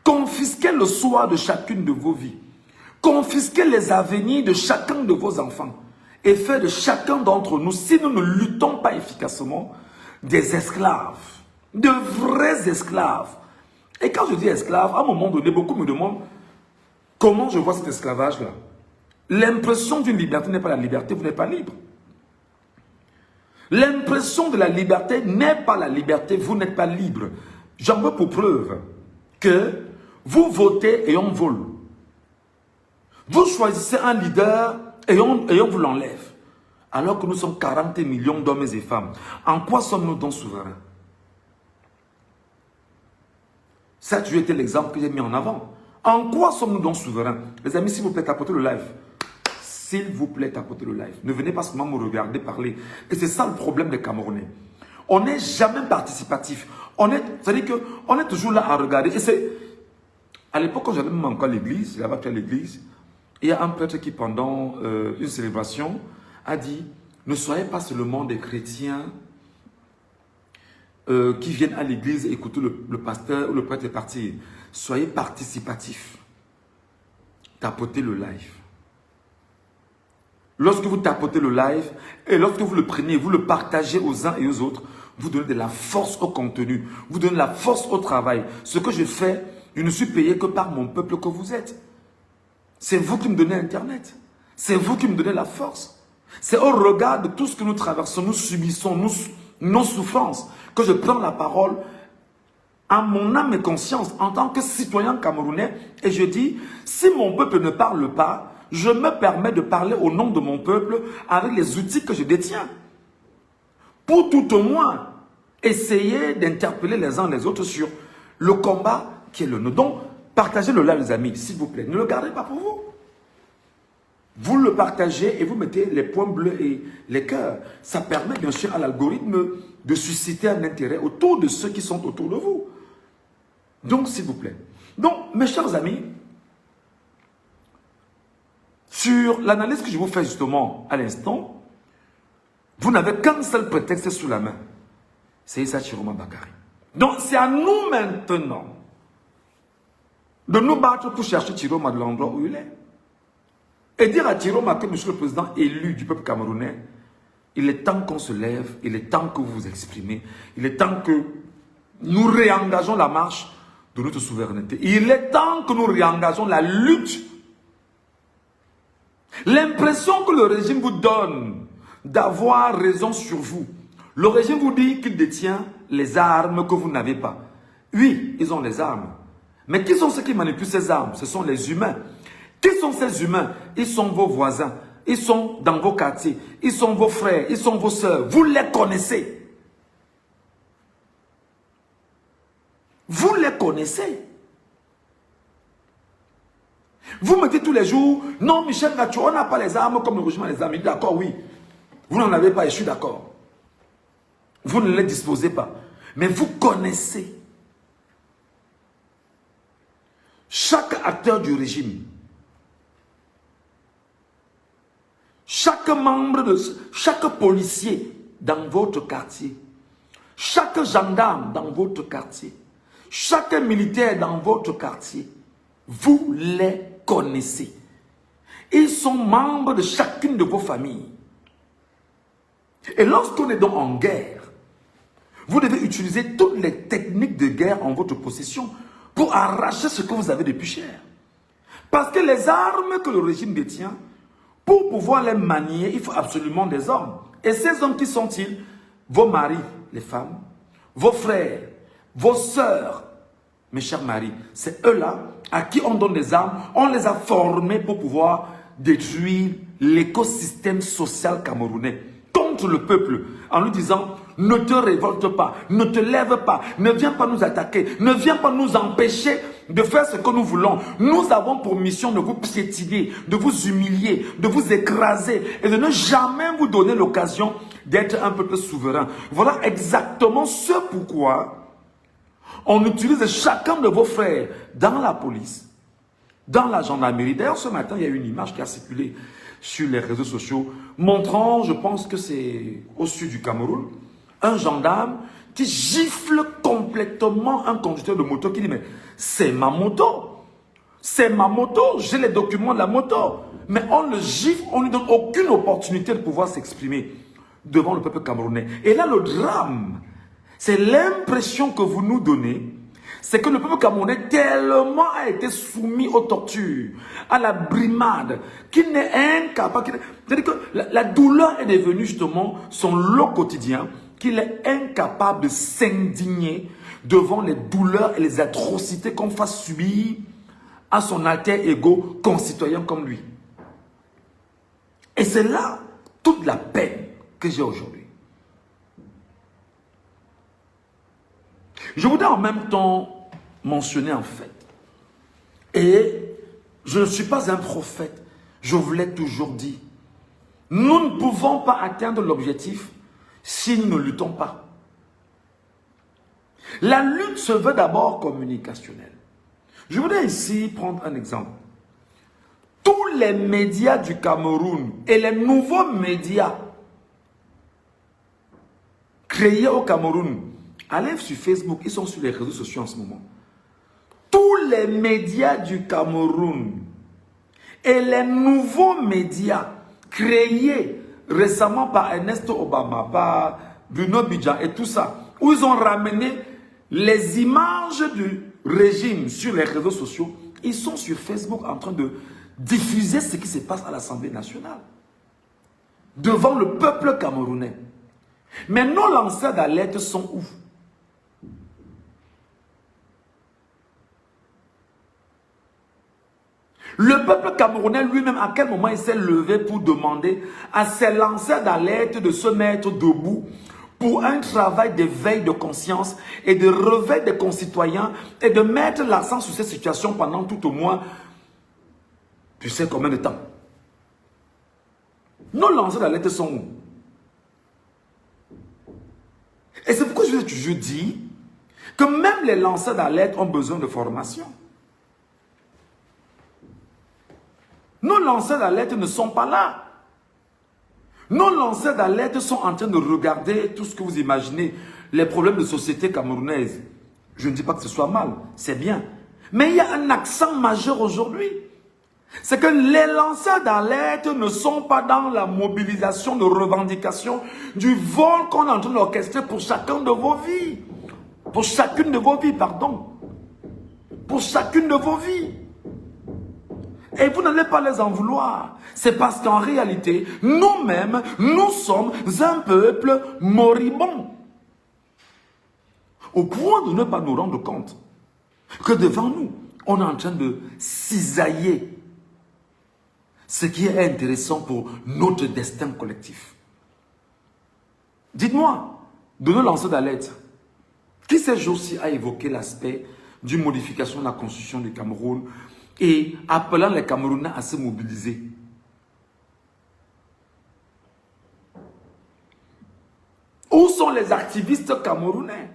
Confisquer le soir de chacune de vos vies. Confisquer les avenirs de chacun de vos enfants. Et faire de chacun d'entre nous, si nous ne luttons pas efficacement, des esclaves. De vrais esclaves. Et quand je dis esclave, à un moment donné, beaucoup me demandent comment je vois cet esclavage-là. L'impression d'une liberté n'est pas la liberté, vous n'êtes pas libre. L'impression de la liberté n'est pas la liberté, vous n'êtes pas libre. J'en veux pour preuve que vous votez et on vole. Vous choisissez un leader et on vous l'enlève. Alors que nous sommes 40 millions d'hommes et femmes. En quoi sommes-nous donc souverains? Ça, tu étais l'exemple que j'ai mis en avant. En quoi sommes-nous donc souverains? Les amis, s'il vous plaît, tapotez le live. S'il vous plaît, tapotez le live. Ne venez pas seulement me regarder parler. Et c'est ça le problème des Camerounais. On n'est jamais participatif. C'est-à-dire qu'on est toujours là à regarder. Et c'est... À l'époque, quand j'avais même encore l'église, j'avais appris à l'église, il y a un prêtre qui, pendant une célébration, a dit, ne soyez pas seulement des chrétiens qui viennent à l'église écouter le pasteur ou le prêtre est parti. Soyez participatifs. Tapotez le live. Lorsque vous tapotez le live et lorsque vous le prenez, vous le partagez aux uns et aux autres, vous donnez de la force au contenu, vous donnez de la force au travail. Ce que je fais, je ne suis payé que par mon peuple que vous êtes. C'est vous qui me donnez Internet. C'est vous qui me donnez la force. C'est au regard de tout ce que nous traversons, nous subissons, nos souffrances, que je prends la parole à mon âme et conscience en tant que citoyen camerounais. Et je dis, si mon peuple ne parle pas, je me permets de parler au nom de mon peuple avec les outils que je détiens. Pour tout au moins essayer d'interpeller les uns les autres sur le combat qui est le nôtre. Donc, partagez-le là, les amis, s'il vous plaît. Ne le gardez pas pour vous. Vous le partagez et vous mettez les points bleus et les cœurs. Ça permet bien sûr à l'algorithme de susciter un intérêt autour de ceux qui sont autour de vous. Donc, s'il vous plaît. Donc, mes chers amis, sur l'analyse que je vous fais justement à l'instant, vous n'avez qu'un seul prétexte sous la main. C'est Issa Chiroma Bakary. Donc, c'est à nous maintenant de nous battre pour chercher Chiroma de l'endroit où il est. Et dire à Chiroma que monsieur le président élu du peuple camerounais, il est temps qu'on se lève, il est temps que vous vous exprimez, il est temps que nous réengageons la marche de notre souveraineté. Il est temps que nous réengageons la lutte. L'impression que le régime vous donne d'avoir raison sur vous. Le régime vous dit qu'il détient les armes que vous n'avez pas. Oui, ils ont les armes. Mais qui sont ceux qui manipulent ces armes? Ce sont les humains. Qui sont ces humains? Ils sont vos voisins. Ils sont dans vos quartiers. Ils sont vos frères. Ils sont vos sœurs. Vous les connaissez. Vous les connaissez. Vous me dites tous les jours, non Michel Gacho, on n'a pas les armes comme le régime a les armes. D'accord, oui. Vous n'en avez pas et je suis d'accord. Vous ne les disposez pas. Mais vous connaissez chaque acteur du régime. Chaque membre de chaque policier dans votre quartier. Chaque gendarme dans votre quartier. Chaque militaire dans votre quartier. Vous les connaissez. Ils sont membres de chacune de vos familles. Et lorsqu'on est donc en guerre, vous devez utiliser toutes les techniques de guerre en votre possession pour arracher ce que vous avez de plus cher. Parce que les armes que le régime détient, pour pouvoir les manier, il faut absolument des hommes. Et ces hommes, qui sont-ils? Vos maris, les femmes, vos frères, vos sœurs, mes chers maris, c'est eux-là à qui on donne des armes. On les a formés pour pouvoir détruire l'écosystème social camerounais contre le peuple en lui disant ne te révolte pas, ne te lève pas, ne viens pas nous attaquer, ne viens pas nous empêcher de faire ce que nous voulons. Nous avons pour mission de vous piétiner, de vous humilier, de vous écraser et de ne jamais vous donner l'occasion d'être un peuple souverain. Voilà exactement ce pourquoi on utilise chacun de vos frères dans la police, dans la gendarmerie. D'ailleurs, ce matin, il y a une image qui a circulé sur les réseaux sociaux montrant, je pense que c'est au sud du Cameroun, un gendarme qui gifle complètement un conducteur de moto qui dit « Mais c'est ma moto, c'est ma moto, j'ai les documents de la moto. » Mais on le gifle, on ne lui donne aucune opportunité de pouvoir s'exprimer devant le peuple camerounais. Et là, le drame, c'est l'impression que vous nous donnez, c'est que le peuple camerounais tellement a été soumis aux tortures, à la brimade, qu'il n'est incapable. C'est-à-dire que la douleur est devenue justement son lot quotidien, qu'il est incapable de s'indigner devant les douleurs et les atrocités qu'on fasse subir à son alter ego concitoyen comme lui. Et c'est là toute la peine que j'ai aujourd'hui. Je voudrais en même temps mentionner en fait, et je ne suis pas un prophète, je vous l'ai toujours dit, nous ne pouvons pas atteindre l'objectif si nous ne luttons pas. La lutte se veut d'abord communicationnelle. Je voudrais ici prendre un exemple. Tous les médias du Cameroun et les nouveaux médias créés au Cameroun, allez sur Facebook, ils sont sur les réseaux sociaux en ce moment. Tous les médias du Cameroun et les nouveaux médias créés récemment par Ernesto Obama, par Bruno Bidjan et tout ça, où ils ont ramené les images du régime sur les réseaux sociaux, ils sont sur Facebook en train de diffuser ce qui se passe à l'Assemblée nationale, devant le peuple camerounais. Mais nos lanceurs d'alerte sont où? Le peuple camerounais lui-même, à quel moment il s'est levé pour demander à ses lanceurs d'alerte de se mettre debout pour un travail d'éveil de conscience et de réveil des concitoyens et de mettre l'accent sur cette situation pendant tout au moins, tu sais combien de temps? Nos lanceurs d'alerte sont où? Et c'est pourquoi je vous ai toujours dit que même les lanceurs d'alerte ont besoin de formation. Nos lanceurs d'alerte ne sont pas là. Nos lanceurs d'alerte sont en train de regarder tout ce que vous imaginez, les problèmes de société camerounaise. Je ne dis pas que ce soit mal, c'est bien. Mais il y a un accent majeur aujourd'hui. C'est que les lanceurs d'alerte ne sont pas dans la mobilisation de revendication du vol qu'on est en train d'orchestrer pour chacun de vos vies. Pour chacune de vos vies, pardon. Pour chacune de vos vies. Et vous n'allez pas les en vouloir. C'est parce qu'en réalité, nous-mêmes, nous sommes un peuple moribond. Au point de ne pas nous rendre compte que devant nous, on est en train de cisailler ce qui est intéressant pour notre destin collectif. Dites-moi, de nos lanceurs d'alerte, qui ces jours-ci a évoqué l'aspect d'une modification de la constitution du Cameroun et appelant les Camerounais à se mobiliser? Où sont les activistes camerounais?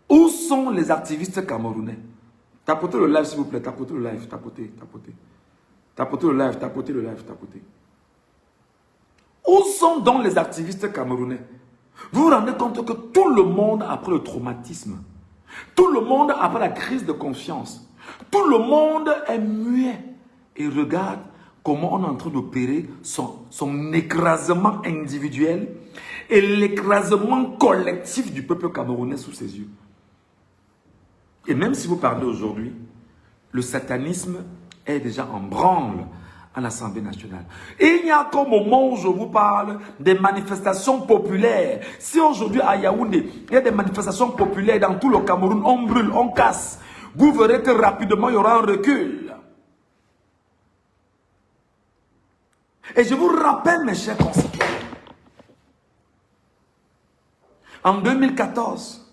Où sont les activistes camerounais? Tapotez le live s'il vous plaît, tapotez le live, tapotez, tapotez. Tapotez le live, tapotez le live, tapotez. Où sont donc les activistes camerounais? Vous vous rendez compte que tout le monde, après le traumatisme, tout le monde, après la crise de confiance, tout le monde est muet et regarde comment on est en train d'opérer son écrasement individuel et l'écrasement collectif du peuple camerounais sous ses yeux. Et même si vous parlez aujourd'hui, le satanisme est déjà en branle à l'Assemblée nationale. Et il n'y a qu'au moment où je vous parle des manifestations populaires. Si aujourd'hui à Yaoundé, il y a des manifestations populaires dans tout le Cameroun, on brûle, on casse, vous verrez que rapidement il y aura un recul. Et je vous rappelle, mes chers concitoyens, en 2014,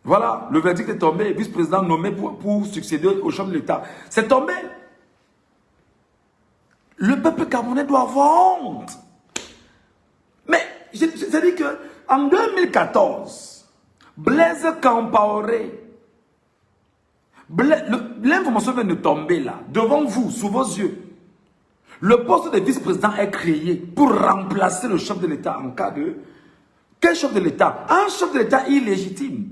voilà, le verdict est tombé, vice-président nommé pour succéder au chef de l'État. C'est tombé. Le peuple camerounais doit avoir honte. Mais, c'est-à-dire qu'en 2014, Blaise Compaoré, l'information vient de tomber là, devant vous, sous vos yeux. Le poste de vice-président est créé pour remplacer le chef de l'État en cas de... Quel chef de l'État? Un chef de l'État illégitime.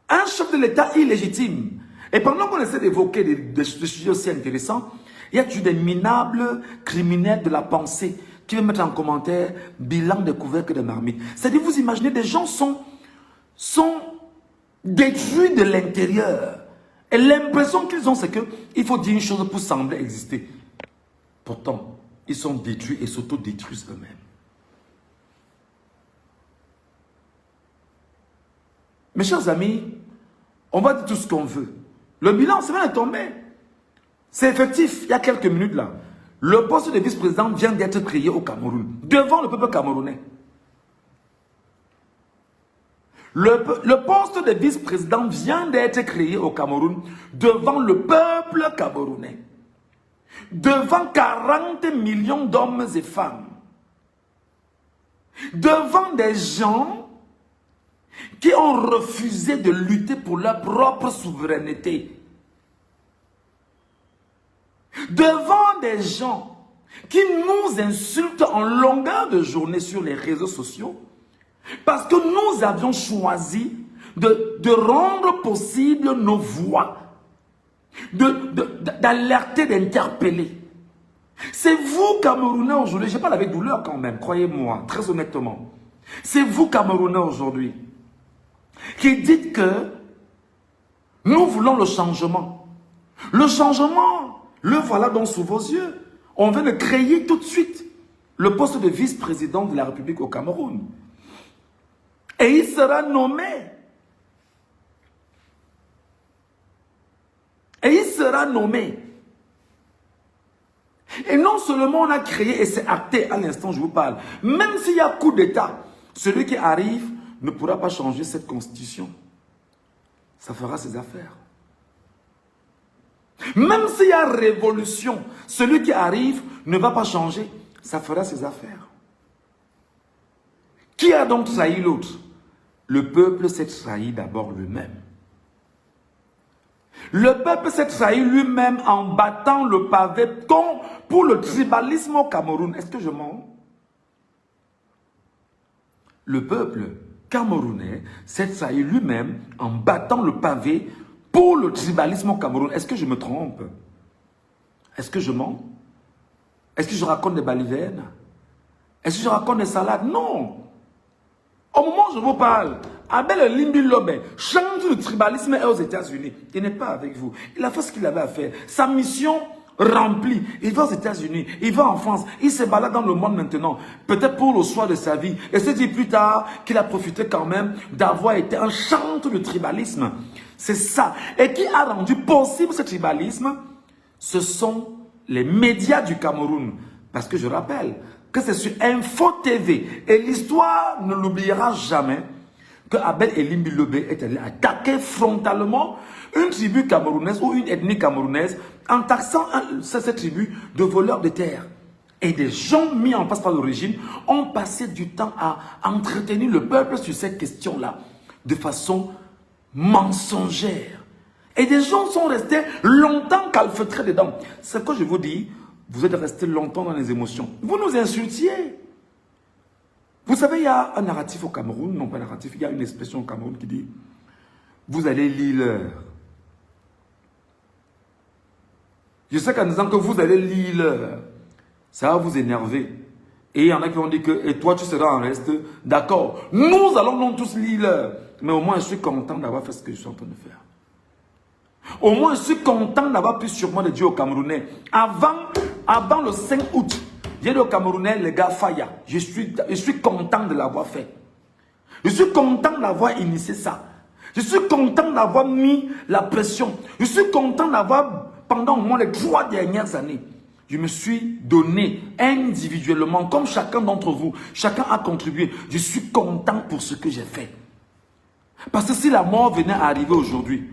Un chef de l'État illégitime. Et pendant qu'on essaie d'évoquer des sujets aussi intéressants, Il y a toujours des minables criminels de la pensée qui veulent mettre en commentaire bilan découvert que des marmites. C'est-à-dire, vous imaginez, des gens sont détruits de l'intérieur. Et l'impression qu'ils ont, c'est qu'il faut dire une chose pour sembler exister. Pourtant, ils sont détruits et s'auto-détruisent eux-mêmes. Mes chers amis, on va dire tout ce qu'on veut. Le bilan, c'est bien tombé. C'est effectif, il y a quelques minutes là. Le poste de vice-président vient d'être créé au Cameroun, devant le peuple camerounais. Le poste de vice-président vient d'être créé au Cameroun, devant le peuple camerounais. Devant 40 millions d'hommes et femmes. Devant des gens qui ont refusé de lutter pour leur propre souveraineté. Devant des gens qui nous insultent en longueur de journée sur les réseaux sociaux, parce que nous avions choisi de rendre possible nos voix, d'alerter, d'interpeller. C'est vous, Camerounais, aujourd'hui, je parle avec douleur quand même, croyez-moi, très honnêtement. C'est vous, Camerounais, aujourd'hui, qui dites que nous voulons le changement. Le changement, le voilà donc sous vos yeux. On vient de créer tout de suite le poste de vice-président de la République au Cameroun. Et il sera nommé. Et il sera nommé. Et non seulement on a créé et c'est acté à l'instant où je vous parle. Même s'il y a coup d'État, celui qui arrive ne pourra pas changer cette constitution. Ça fera ses affaires. Même s'il y a révolution, celui qui arrive ne va pas changer. Ça fera ses affaires. Qui a donc trahi l'autre? Le peuple s'est trahi d'abord lui-même. Le peuple s'est trahi lui-même en battant le pavé pour le tribalisme au Cameroun. Est-ce que je mens? Le peuple camerounais s'est trahi lui-même en battant le pavé pour le tribalisme au Cameroun. Est-ce que je me trompe? Est-ce que je mens? Est-ce que je raconte des balivernes? Est-ce que je raconte des salades? Non. Au moment où je vous parle, Abel Limbi Lobe, change de tribalisme est aux États-Unis. Il n'est pas avec vous. Il a fait ce qu'il avait à faire. Sa mission remplie. Il va aux États-Unis, il va en France, il se balade dans le monde maintenant. Peut-être pour le soir de sa vie. Et se dit plus tard qu'il a profité quand même d'avoir été un chantre de tribalisme. C'est ça. Et qui a rendu possible ce tribalisme? Ce sont les médias du Cameroun. Parce que je rappelle que c'est sur Info TV. Et l'histoire ne l'oubliera jamais que Abel Elimbi Lobe est allé attaquer frontalement une tribu camerounaise ou une ethnie camerounaise en taxant cette tribu de voleurs de terre. Et des gens mis en place par le régime ont passé du temps à entretenir le peuple sur cette question-là de façon mensongère. Et des gens sont restés longtemps calfeutrés dedans. C'est que je vous dis, vous êtes restés longtemps dans les émotions. Vous nous insultiez. Vous savez, il y a un narratif au Cameroun, non pas un narratif, il y a une expression au Cameroun qui dit « Vous allez lire l'heure ». Je sais qu'en disant que vous allez lire l'heure, ça va vous énerver. Et il y en a qui vont dire que « Et toi, tu seras en reste ». D'accord, nous allons non tous lire l'heure. Mais au moins, je suis content d'avoir fait ce que je suis en train de faire. Au moins, je suis content d'avoir pu sûrement le dire aux Camerounais. Avant le 5 août, j'ai dit aux Camerounais, les gars, Faya, je suis content de l'avoir fait. Je suis content d'avoir initié ça. Je suis content d'avoir mis la pression. Je suis content d'avoir, pendant au moins les 3 dernières années, je me suis donné individuellement, comme chacun d'entre vous, chacun a contribué. Je suis content pour ce que j'ai fait. Parce que si la mort venait à arriver aujourd'hui,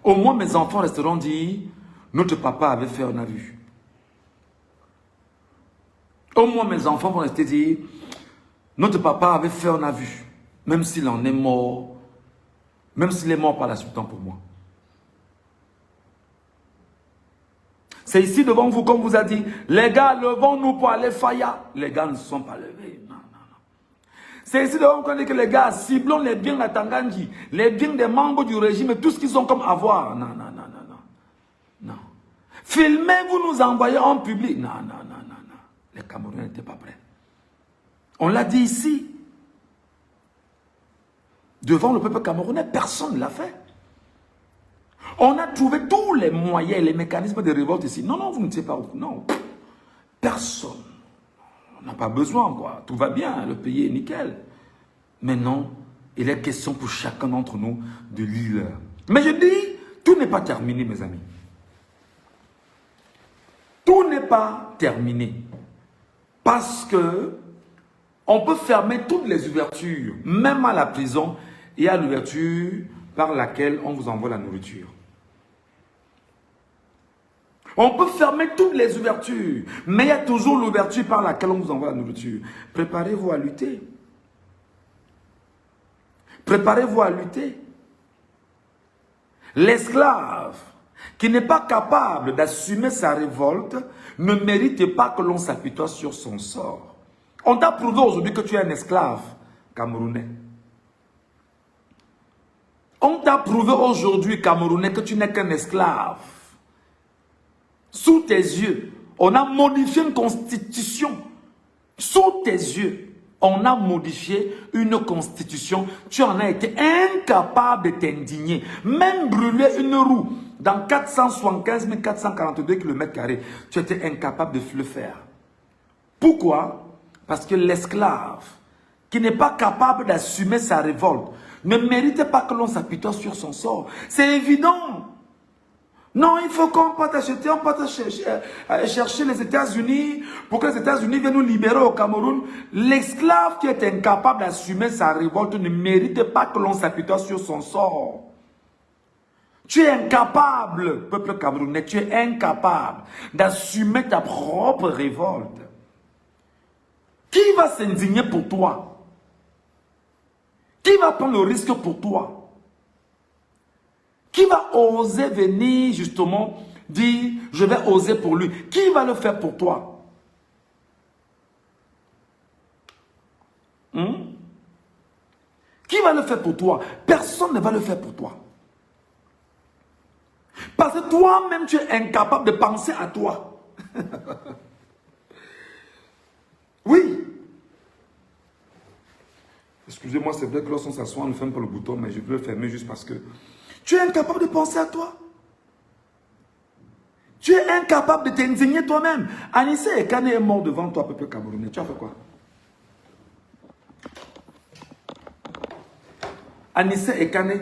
au moins mes enfants resteront dit, notre papa avait fait, on a vu. Au moins mes enfants vont rester dire, notre papa avait fait, on a vu. Même s'il en est mort, même s'il est mort par la suite, tant pour moi. C'est ici devant vous, comme vous a dit, les gars, levons-nous pour aller Faya. Les gars ne se sont pas levés. Non, non, non. C'est ici devant vous qu'on dit que les gars, ciblons les biens de Tanganji, les biens des membres du régime, tout ce qu'ils ont comme avoir. Non, non, non, non, non. Non. Filmez, vous nous envoyez en public. Non, non, non, non, non. Les Camerounais n'étaient pas prêts. On l'a dit ici. Devant le peuple camerounais, personne ne l'a fait. On a trouvé tous les moyens, les mécanismes de révolte ici. Non, non, vous ne savez pas. Non. Personne. On n'a pas besoin, quoi. Tout va bien, le pays est nickel. Mais non, il est question pour chacun d'entre nous de lire. Mais je dis, tout n'est pas terminé, mes amis. Tout n'est pas terminé. Parce que on peut fermer toutes les ouvertures, même à la prison, il y a l'ouverture par laquelle on vous envoie la nourriture. On peut fermer toutes les ouvertures, mais il y a toujours l'ouverture par laquelle on vous envoie la nourriture. Préparez-vous à lutter. Préparez-vous à lutter. L'esclave qui n'est pas capable d'assumer sa révolte ne mérite pas que l'on s'apitoie sur son sort. On t'a prouvé aujourd'hui que tu es un esclave camerounais. On t'a prouvé aujourd'hui, Camerounais, que tu n'es qu'un esclave. Sous tes yeux, on a modifié une constitution. Sous tes yeux, on a modifié une constitution. Tu en as été incapable de t'indigner. Même brûler une roue dans 475 442 km², tu étais incapable de le faire. Pourquoi? Parce que l'esclave qui n'est pas capable d'assumer sa révolte ne mérite pas que l'on s'apitoie sur son sort. C'est évident. Non, il faut qu'on parte acheter, on parte chercher les États-Unis pour que les États-Unis viennent nous libérer au Cameroun. L'esclave qui est incapable d'assumer sa révolte ne mérite pas que l'on s'apitoie sur son sort. Tu es incapable, peuple camerounais, tu es incapable d'assumer ta propre révolte. Qui va s'indigner pour toi? Qui va prendre le risque pour toi? Qui va oser venir justement dire, je vais oser pour lui? Qui va le faire pour toi? Qui va le faire pour toi? Personne ne va le faire pour toi. Parce que toi-même, tu es incapable de penser à toi. Oui. Excusez-moi, c'est vrai que lorsqu'on s'assoit, on ne ferme pas le bouton, mais je peux le fermer juste parce que tu es incapable de penser à toi. Tu es incapable de t'indigner toi-même. Anissé Ekane est mort devant toi, peuple camerounais. Tu as fait quoi? Anissé Ekane,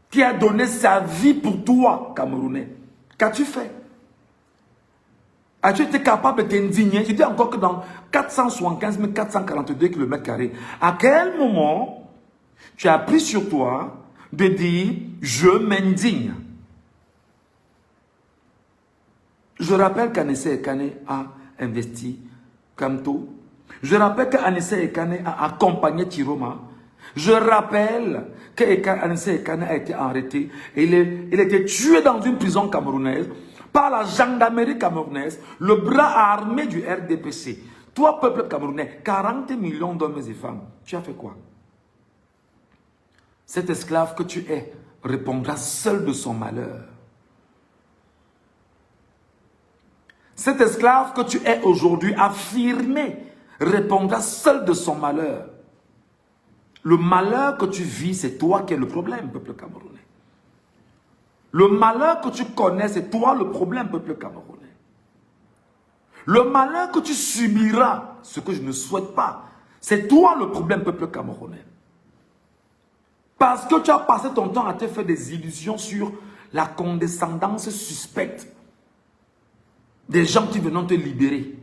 qui a donné sa vie pour toi, Camerounais. Qu'as-tu fait? As-tu été capable de t'indigner? Je dis encore que dans 475 442 km², à quel moment tu as pris sur toi de dire « je m'indigne ». Je rappelle qu'Anissé Ekane a investi Kamto. Je rappelle qu'Anissé Ekane a accompagné Tiroma. Je rappelle qu'Anissé Ekane a été arrêté et il a été tué dans une prison camerounaise par la gendarmerie camerounaise, le bras armé du RDPC. Toi, peuple camerounais, 40 millions d'hommes et femmes, tu as fait quoi? Cet esclave que tu es répondra seul de son malheur. Cet esclave que tu es aujourd'hui affirmé répondra seul de son malheur. Le malheur que tu vis, c'est toi qui es le problème, peuple camerounais. Le malheur que tu connais, c'est toi le problème, peuple camerounais. Le malheur que tu subiras, ce que je ne souhaite pas, c'est toi le problème, peuple camerounais. Parce que tu as passé ton temps à te faire des illusions sur la condescendance suspecte des gens qui viennent te libérer.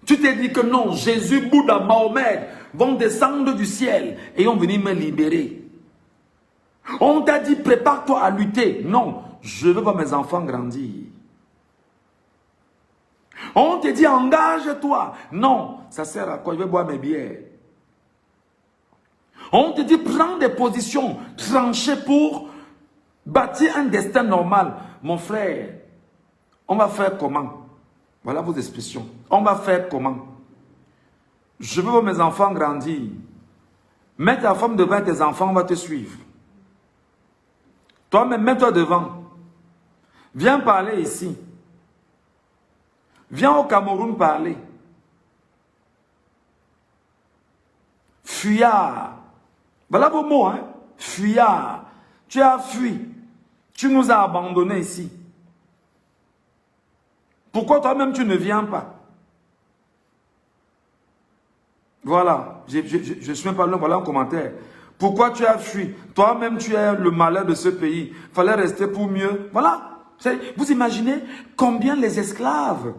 Tu t'es dit que non, Jésus, Bouddha, Mahomet vont descendre du ciel et vont venir me libérer. On t'a dit, prépare-toi à lutter. Non, je veux voir mes enfants grandir. On t'a dit, engage-toi. Non, ça sert à quoi? Je vais boire mes bières. On te dit, prends des positions tranchées pour bâtir un destin normal. Mon frère, on va faire comment? Voilà vos expressions. On va faire comment? Je veux voir mes enfants grandir. Mets ta femme devant tes enfants, on va te suivre. Toi-même, mets-toi devant. Viens parler ici. Viens au Cameroun parler. Fuyard. Voilà vos mots, hein. Fuyard. Tu as fui. Tu nous as abandonnés ici. Pourquoi toi-même tu ne viens pas? Voilà. Je suis même pas là, voilà un commentaire. Pourquoi tu as fui? Toi-même tu es le malheur de ce pays. Il fallait rester pour mieux. Voilà. Vous imaginez combien les esclaves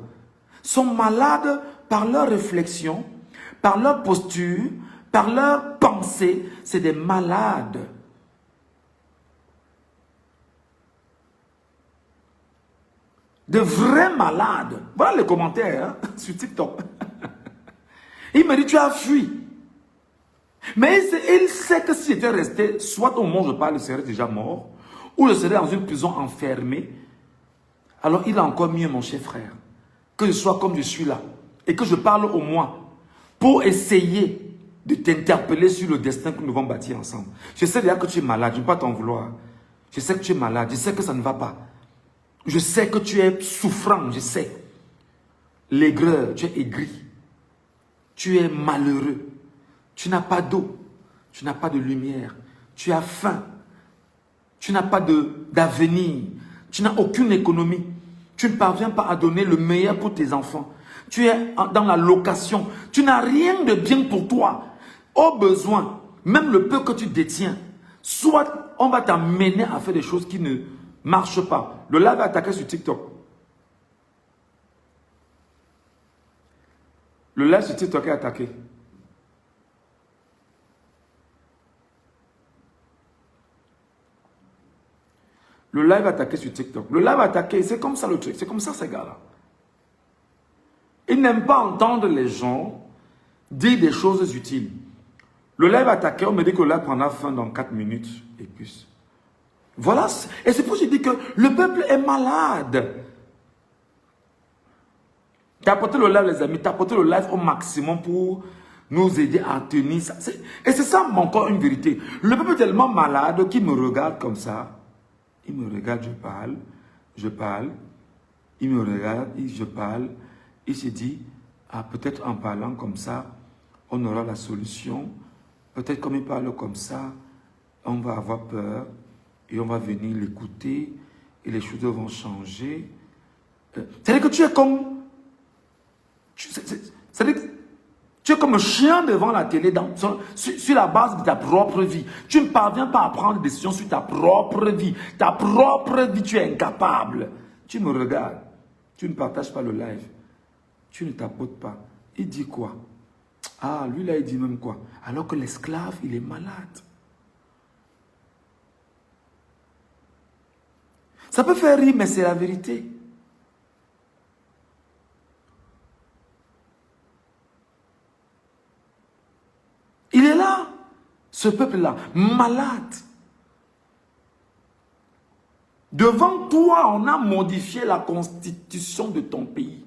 sont malades par leur réflexion, par leur posture, par leur pensée. C'est des malades. De vrais malades. Voilà les commentaires hein, sur TikTok. Il me dit, tu as fui. Mais il sait que si j'étais resté, soit au moment où je parle, je serais déjà mort, ou je serais dans une prison enfermée. Alors il a encore mieux, mon cher frère, que je sois comme je suis là, et que je parle au moins, pour essayer de t'interpeller sur le destin que nous allons bâtir ensemble. Je sais déjà que tu es malade, je ne vais pas t'en vouloir. Je sais que tu es malade, je sais que ça ne va pas. Je sais que tu es souffrant, je sais. L'aigreur, tu es aigri. Tu es malheureux. Tu n'as pas d'eau. Tu n'as pas de lumière. Tu as faim. Tu n'as pas d'avenir. Tu n'as aucune économie. Tu ne parviens pas à donner le meilleur pour tes enfants. Tu es dans la location. Tu n'as rien de bien pour toi. Au besoin, même le peu que tu détiens, soit on va t'amener à faire des choses qui ne marchent pas. Le live est attaqué sur TikTok. Le live sur TikTok est attaqué. Le live attaqué sur TikTok. Le live attaqué, c'est comme ça le truc. C'est comme ça ces gars-là. Ils n'aiment pas entendre les gens dire des choses utiles. Le live attaqué, on me dit que le live prendra fin dans 4 minutes et plus. Voilà. Et c'est pour ça que je dis que le peuple est malade. Tapotez le live, les amis. Tapotez le live au maximum pour nous aider à tenir ça. Et c'est ça encore une vérité. Le peuple est tellement malade qu'il me regarde comme ça. Il me regarde, je parle. Il me regarde, je parle. Il se dit, ah, peut-être en parlant comme ça, on aura la solution. Peut-être comme il parle comme ça, on va avoir peur et on va venir l'écouter et les choses vont changer. C'est-à-dire que tu es comme... C'est-à-dire que tu es comme un chien devant la télé sur la base de ta propre vie. Tu ne parviens pas à prendre des décisions sur ta propre vie. Ta propre vie, tu es incapable. Tu me regardes. Tu ne partages pas le live. Tu ne tapotes pas. Il dit quoi? Ah, lui là, il dit même quoi? Alors que l'esclave, il est malade. Ça peut faire rire, mais c'est la vérité. Il est là, ce peuple-là, malade. Devant toi, on a modifié la constitution de ton pays.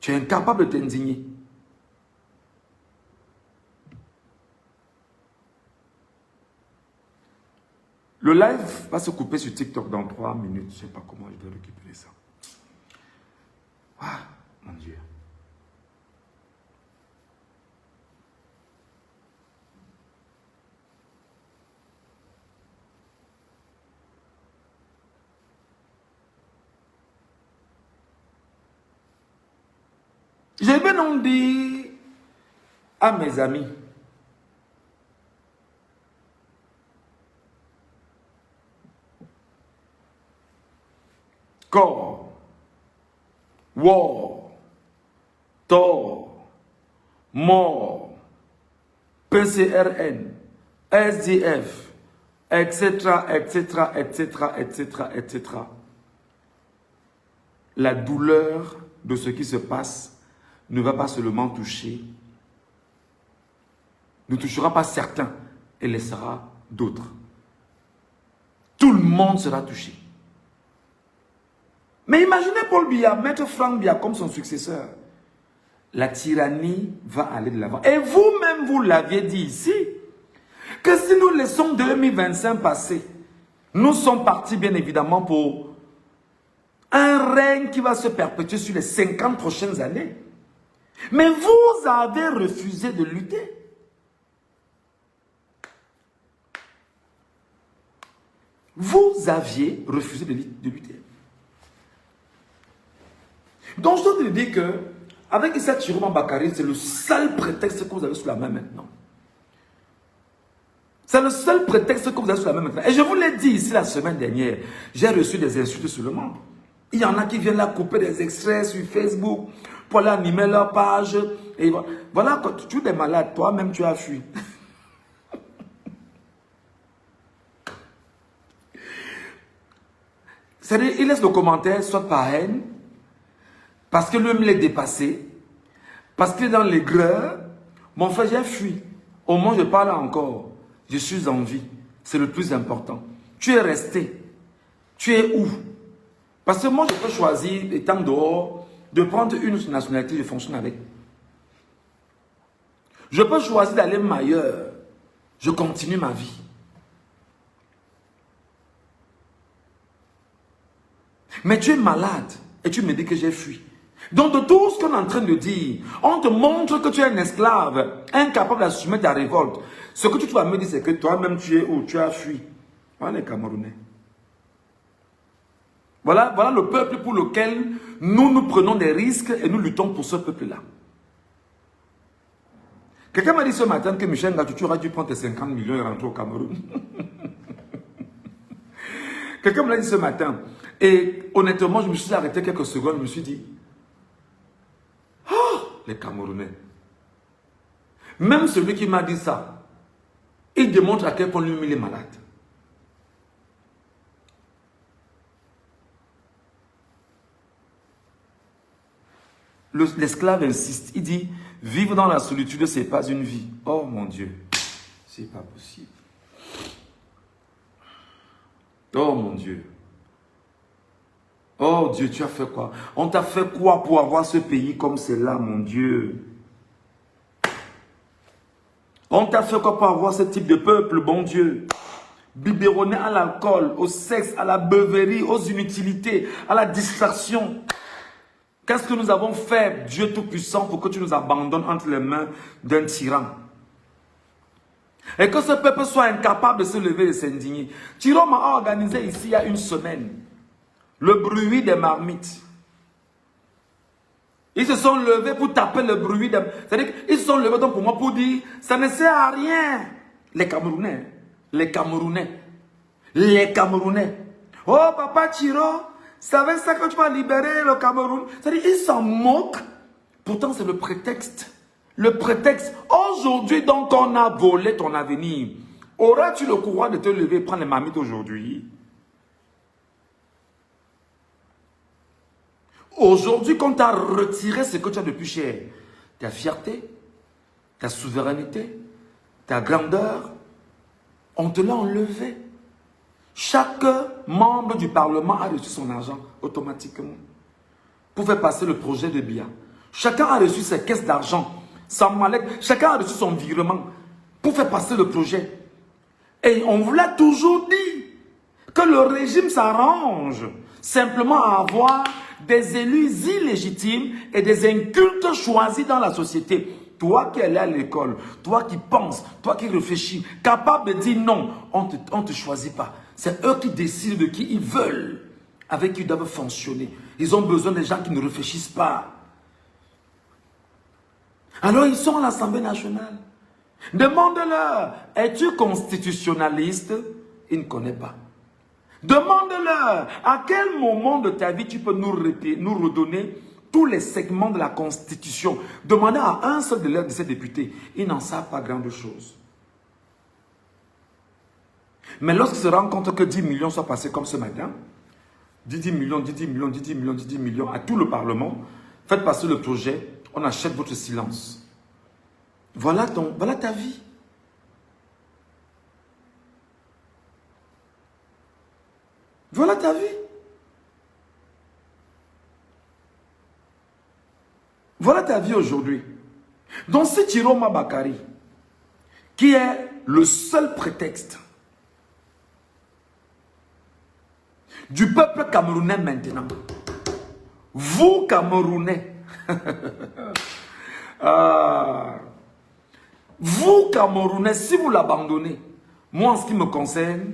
Tu es incapable de t'indigner. Le live va se couper sur TikTok dans 3 minutes. Je ne sais pas comment je vais récupérer ça. Ah, mon Dieu. J'ai bien dit à mes amis, corps, war, tort, mort, PCRN, SDF, etc., etc., etc., etc., etc. La douleur de ce qui se passe ne va pas seulement toucher, ne touchera pas certains et laissera d'autres. Tout le monde sera touché. Mais imaginez Paul Biya, Maître Franck Biya comme son successeur. La tyrannie va aller de l'avant. Et vous-même, vous l'aviez dit ici, que si nous laissons 2025 passer, Nous sommes partis bien évidemment pour un règne qui va se perpétuer sur les 50 prochaines années. Mais vous avez refusé de lutter. Vous aviez refusé de lutter. Donc je dois te dire que avec Issa Chiroma Bakary, c'est le seul prétexte que vous avez sous la main maintenant. C'est le seul prétexte que vous avez sous la main maintenant. Et je vous l'ai dit ici la semaine dernière, j'ai reçu des insultes seulement. Il y en a qui viennent là couper des extraits sur Facebook pour aller animer leur page. Et voilà, quand tu es malade, toi-même tu as fui. C'est-à-dire, il laisse le commentaire soit par haine, parce que lui-même l'est dépassé, parce qu'il est dans l'aigreur. Mon frère, j'ai fui. Au moins, je parle encore. Je suis en vie. C'est le plus important. Tu es resté. Tu es où? Parce que moi, je peux choisir, étant dehors, de prendre une nationalité, je fonctionne avec. Je peux choisir d'aller ailleurs. Je continue ma vie. Mais tu es malade et tu me dis que j'ai fui. Donc de tout ce qu'on est en train de dire, on te montre que tu es un esclave, incapable d'assumer ta révolte. Ce que tu vas me dire, c'est que toi-même tu es où? Tu as fui. Voilà les Camerounais. Voilà le peuple pour lequel nous prenons des risques et nous luttons pour ce peuple-là. Quelqu'un m'a dit ce matin que Michel Ngatou, tu aurais dû prendre tes 50 millions et rentrer au Cameroun. Quelqu'un me l'a dit ce matin. Et honnêtement, je me suis arrêté quelques secondes, je me suis dit, oh, les Camerounais. Même celui qui m'a dit ça, il démontre à quel point lui, il est malade. L'esclave insiste, il dit, vivre dans la solitude, ce n'est pas une vie. Oh mon Dieu, c'est pas possible. Oh mon Dieu. Oh Dieu, tu as fait quoi? On t'a fait quoi pour avoir ce pays comme c'est là, mon Dieu? On t'a fait quoi pour avoir ce type de peuple, bon Dieu? Biberonné à l'alcool, au sexe, à la beuverie, aux inutilités, à la distraction. Qu'est-ce que nous avons fait, Dieu Tout-Puissant, pour que tu nous abandonnes entre les mains d'un tyran? Et que ce peuple soit incapable de se lever et de s'indigner. Tyran m'a organisé ici il y a une semaine le bruit des marmites. Ils se sont levés pour taper le bruit des... C'est-à-dire qu'ils se sont levés donc pour moi pour dire ça ne sert à rien. Les Camerounais. Les Camerounais. Les Camerounais. Oh papa Tiro, c'est avec ça que tu vas libérer le Cameroun. C'est-à-dire ils s'en moquent. Pourtant c'est le prétexte. Le prétexte. Aujourd'hui donc on a volé ton avenir. Auras-tu le courage de te lever et prendre les marmites aujourd'hui? Aujourd'hui, quand tu as retiré ce que tu as de plus cher, ta fierté, ta souveraineté, ta grandeur, on te l'a enlevé. Chaque membre du Parlement a reçu son argent automatiquement pour faire passer le projet de BIA. Chacun a reçu ses caisses d'argent, sa mallette, chacun a reçu son virement pour faire passer le projet. Et on vous l'a toujours dit que le régime s'arrange simplement à avoir des élus illégitimes et des incultes choisis dans la société. Toi qui es là à l'école, toi qui penses, toi qui réfléchis, capable de dire non, on te choisit pas. C'est eux qui décident de qui ils veulent, avec qui ils doivent fonctionner. Ils ont besoin des gens qui ne réfléchissent pas. Alors ils sont à l'Assemblée nationale. Demande-leur, es-tu constitutionnaliste? Il ne connaît pas. Demande-leur, à quel moment de ta vie tu peux nous redonner tous les segments de la Constitution. Demandez à un seul de ces députés. Ils n'en savent pas grand-chose. Mais lorsqu'ils se rendent compte que 10 millions sont passés comme ce matin, 10 millions, 10 millions, 10 millions, 10 millions à tout le Parlement, faites passer le projet, on achète votre silence. Voilà ta vie. Voilà ta vie. Voilà ta vie aujourd'hui. Donc c'est Chiroma Bakary qui est le seul prétexte du peuple camerounais maintenant. Vous, Camerounais, vous, Camerounais, si vous l'abandonnez, moi, en ce qui me concerne,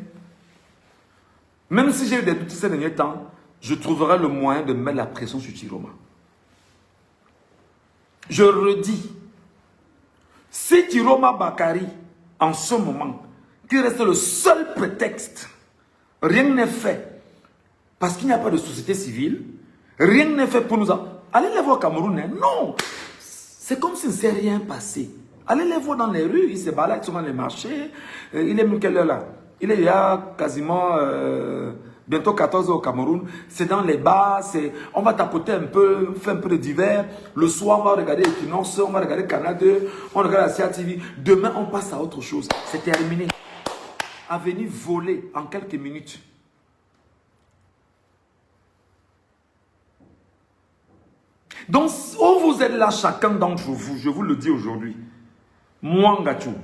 même si j'ai eu des doutes ces derniers temps, je trouverai le moyen de mettre la pression sur Chiroma. Je redis, si Chiroma Bakary, en ce moment, qui reste le seul prétexte, rien n'est fait, parce qu'il n'y a pas de société civile, rien n'est fait pour nous... Allez les voir au Cameroun, hein? Non, c'est comme s'il ne s'est rien passé. Allez les voir dans les rues, ils se baladent sur les marchés. Il est mis quelle heure là? Il est il y a quasiment bientôt 14 heures au Cameroun. C'est dans les bars, on va tapoter un peu, faire un peu de divers. Le soir, on va regarder Equinox, on va regarder Canal 2, on regarde la CATV. Demain, on passe à autre chose. C'est terminé. À venir voler en quelques minutes. Donc, où vous êtes là, chacun d'entre vous, je vous le dis aujourd'hui, moi, Ngachou,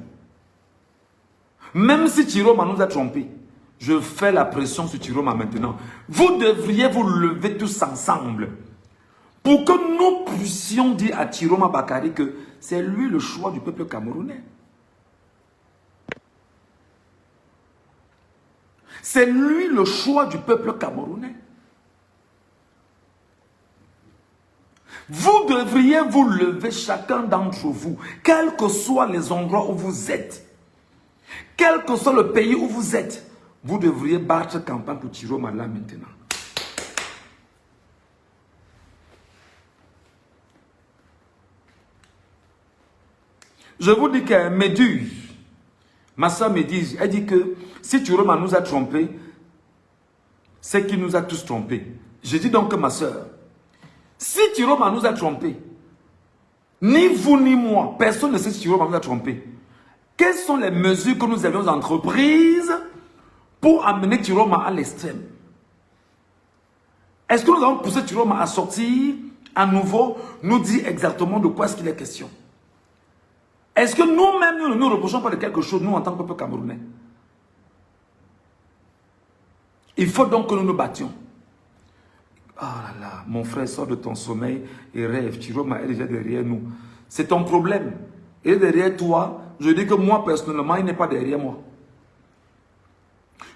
même si Chiroma nous a trompés, je fais la pression sur Chiroma maintenant. Vous devriez vous lever tous ensemble pour que nous puissions dire à Chiroma Bakary que c'est lui le choix du peuple camerounais. C'est lui le choix du peuple camerounais. Vous devriez vous lever chacun d'entre vous, quels que soient les endroits où vous êtes, quel que soit le pays où vous êtes, vous devriez battre campagne pour Chiroma là maintenant. Je vous dis que Méduse, ma soeur Méduse, elle dit que si Chiroma nous a trompés, c'est qu'il nous a tous trompés. Je dis donc que ma soeur, si Chiroma nous a trompés, ni vous ni moi, personne ne sait si Chiroma nous a trompés. Quelles sont les mesures que nous avions entreprises pour amener Chiroma à l'extrême? Est-ce que nous avons poussé Chiroma à sortir à nouveau, nous dire exactement de quoi est-ce qu'il est question? Est-ce que nous-mêmes, nous ne nous reprochons pas de quelque chose, nous, en tant que peuple camerounais? Il faut donc que nous nous battions. Ah là là, mon frère, sort de ton sommeil et rêve. Chiroma est déjà derrière nous. C'est ton problème. Et derrière toi, je dis que moi, personnellement, il n'est pas derrière moi.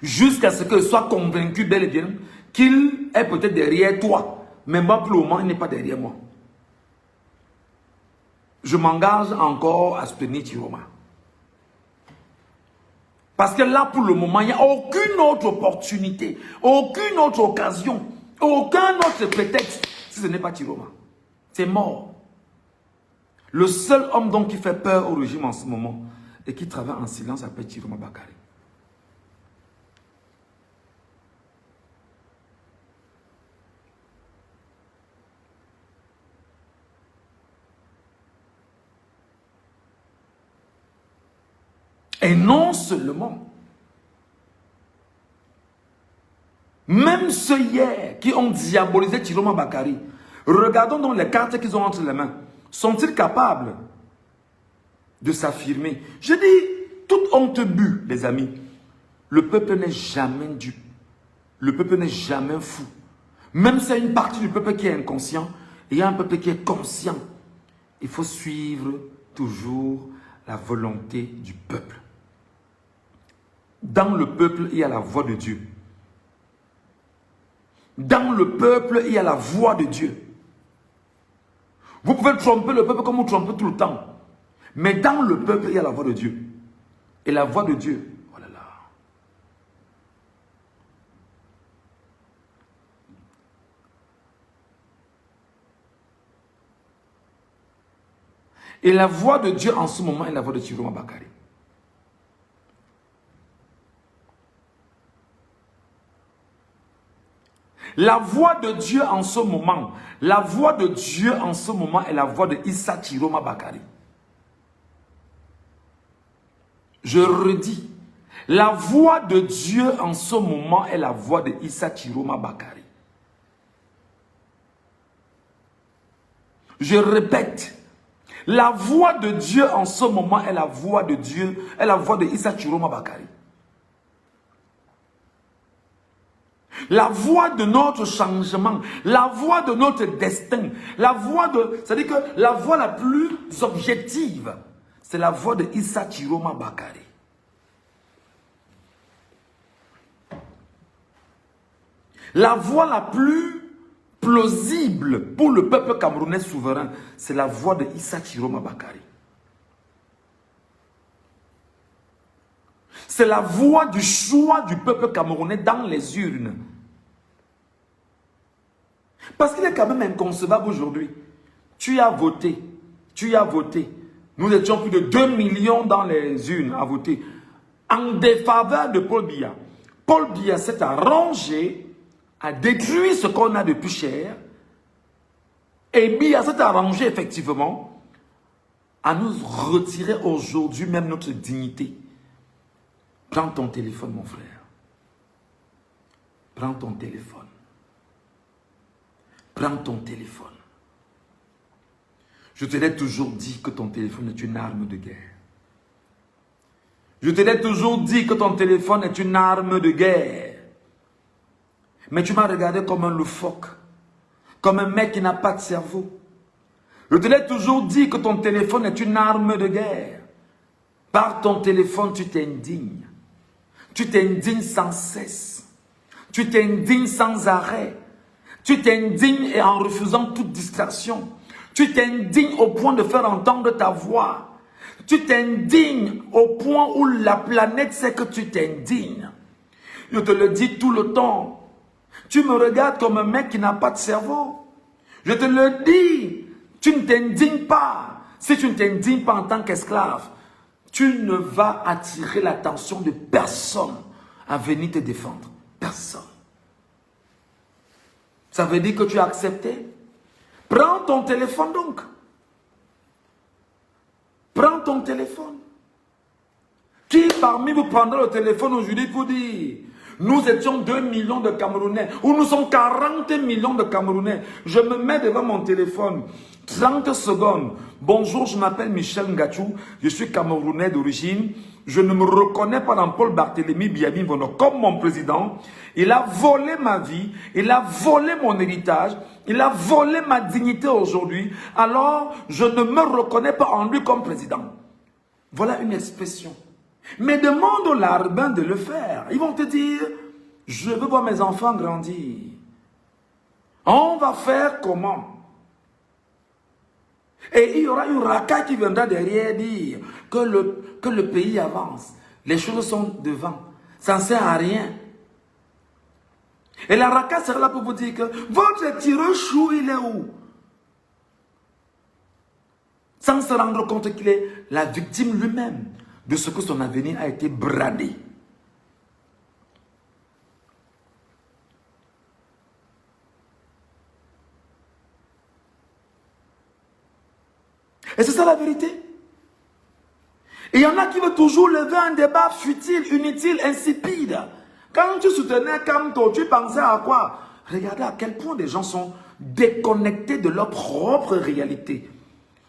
Jusqu'à ce qu'il soit convaincu bel et bien qu'il est peut-être derrière toi. Mais moi, pour le moment, il n'est pas derrière moi. Je m'engage encore à soutenir Chiroma. Parce que là, pour le moment, il n'y a aucune autre opportunité, aucune autre occasion, aucun autre prétexte, si ce n'est pas Chiroma. C'est mort. Le seul homme donc qui fait peur au régime en ce moment et qui travaille en silence s'appelle Chiroma Bakary. Et non seulement, même ceux hier qui ont diabolisé Chiroma Bakary, regardons donc les cartes qu'ils ont entre les mains. Sont-ils capables de s'affirmer? Je dis, toute honte bue, les amis. Le peuple n'est jamais dupe. Le peuple n'est jamais fou. Même s'il y a une partie du peuple qui est inconscient, et il y a un peuple qui est conscient. Il faut suivre toujours la volonté du peuple. Dans le peuple, il y a la voix de Dieu. Dans le peuple, il y a la voix de Dieu. Vous pouvez tromper le peuple comme vous trompez tout le temps. Mais dans le peuple, il y a la voix de Dieu. Et la voix de Dieu, oh là là. Et la voix de Dieu en ce moment est la voix de Chiroma Bakary. La voix de Dieu en ce moment, la voix de Dieu en ce moment est la voix de Issa Chiroma Bakary. Je redis, la voix de Dieu en ce moment est la voix de Issa Chiroma Bakary. Je répète, la voix de Dieu en ce moment est la voix de Dieu, est la voix de Issa Chiroma Bakary. la voie de notre changement, la voie de notre destin, la voie de... C'est-à-dire que la voie la plus objective, c'est la voie de Issa Chiroma Bakari. La voie la plus plausible pour le peuple camerounais souverain, c'est la voie de Issa Chiroma Bakari. C'est la voie du choix du peuple camerounais dans les urnes. Parce qu'il est quand même inconcevable aujourd'hui. Tu as voté. Tu as voté. Nous étions plus de 2 millions dans les urnes à voter en défaveur de Paul Biya. Paul Biya s'est arrangé à détruire ce qu'on a de plus cher. Et Biya s'est arrangé effectivement à nous retirer aujourd'hui même notre dignité. Prends ton téléphone, mon frère. Prends ton téléphone. Prends ton téléphone. Je te l'ai toujours dit que ton téléphone est une arme de guerre. Je te l'ai toujours dit que ton téléphone est une arme de guerre. Mais tu m'as regardé comme un loufoque. Comme un mec qui n'a pas de cerveau. Je te l'ai toujours dit que ton téléphone est une arme de guerre. Par ton téléphone, tu t'indignes. Tu t'indignes sans cesse. Tu t'indignes sans arrêt. Tu t'indignes et en refusant toute distraction. Tu t'indignes au point de faire entendre ta voix. Tu t'indignes au point où la planète sait que tu t'indignes. Je te le dis tout le temps. Tu me regardes comme un mec qui n'a pas de cerveau. Je te le dis. Tu ne t'indignes pas. Si tu ne t'indignes pas en tant qu'esclave, tu ne vas attirer l'attention de personne à venir te défendre. Personne. Ça veut dire que tu as accepté. Prends ton téléphone donc. Prends ton téléphone. Qui parmi vous prendra le téléphone aujourd'hui pour dire: nous étions 2 millions de Camerounais, ou nous sommes 40 millions de Camerounais. Je me mets devant mon téléphone, 30 secondes. Bonjour, je m'appelle Michel Ngachou, je suis Camerounais d'origine. Je ne me reconnais pas dans Paul Barthélémy Biabi Mvono comme mon président. Il a volé ma vie, il a volé mon héritage, il a volé ma dignité aujourd'hui. Alors, je ne me reconnais pas en lui comme président. Voilà une expression. Mais demande aux larbins de le faire. Ils vont te dire: je veux voir mes enfants grandir. On va faire comment? Et il y aura une racaille qui viendra derrière dire que le pays avance. Les choses sont devant. Ça ne sert à rien. Et la racaille sera là pour vous dire que votre tireur chou, il est où? Sans se rendre compte qu'il est la victime lui-même de ce que son avenir a été bradé. Et c'est ça la vérité. Et il y en a qui veulent toujours lever un débat futile, inutile, insipide. Quand tu soutenais Kamto, tu pensais à quoi? Regardez à quel point des gens sont déconnectés de leur propre réalité,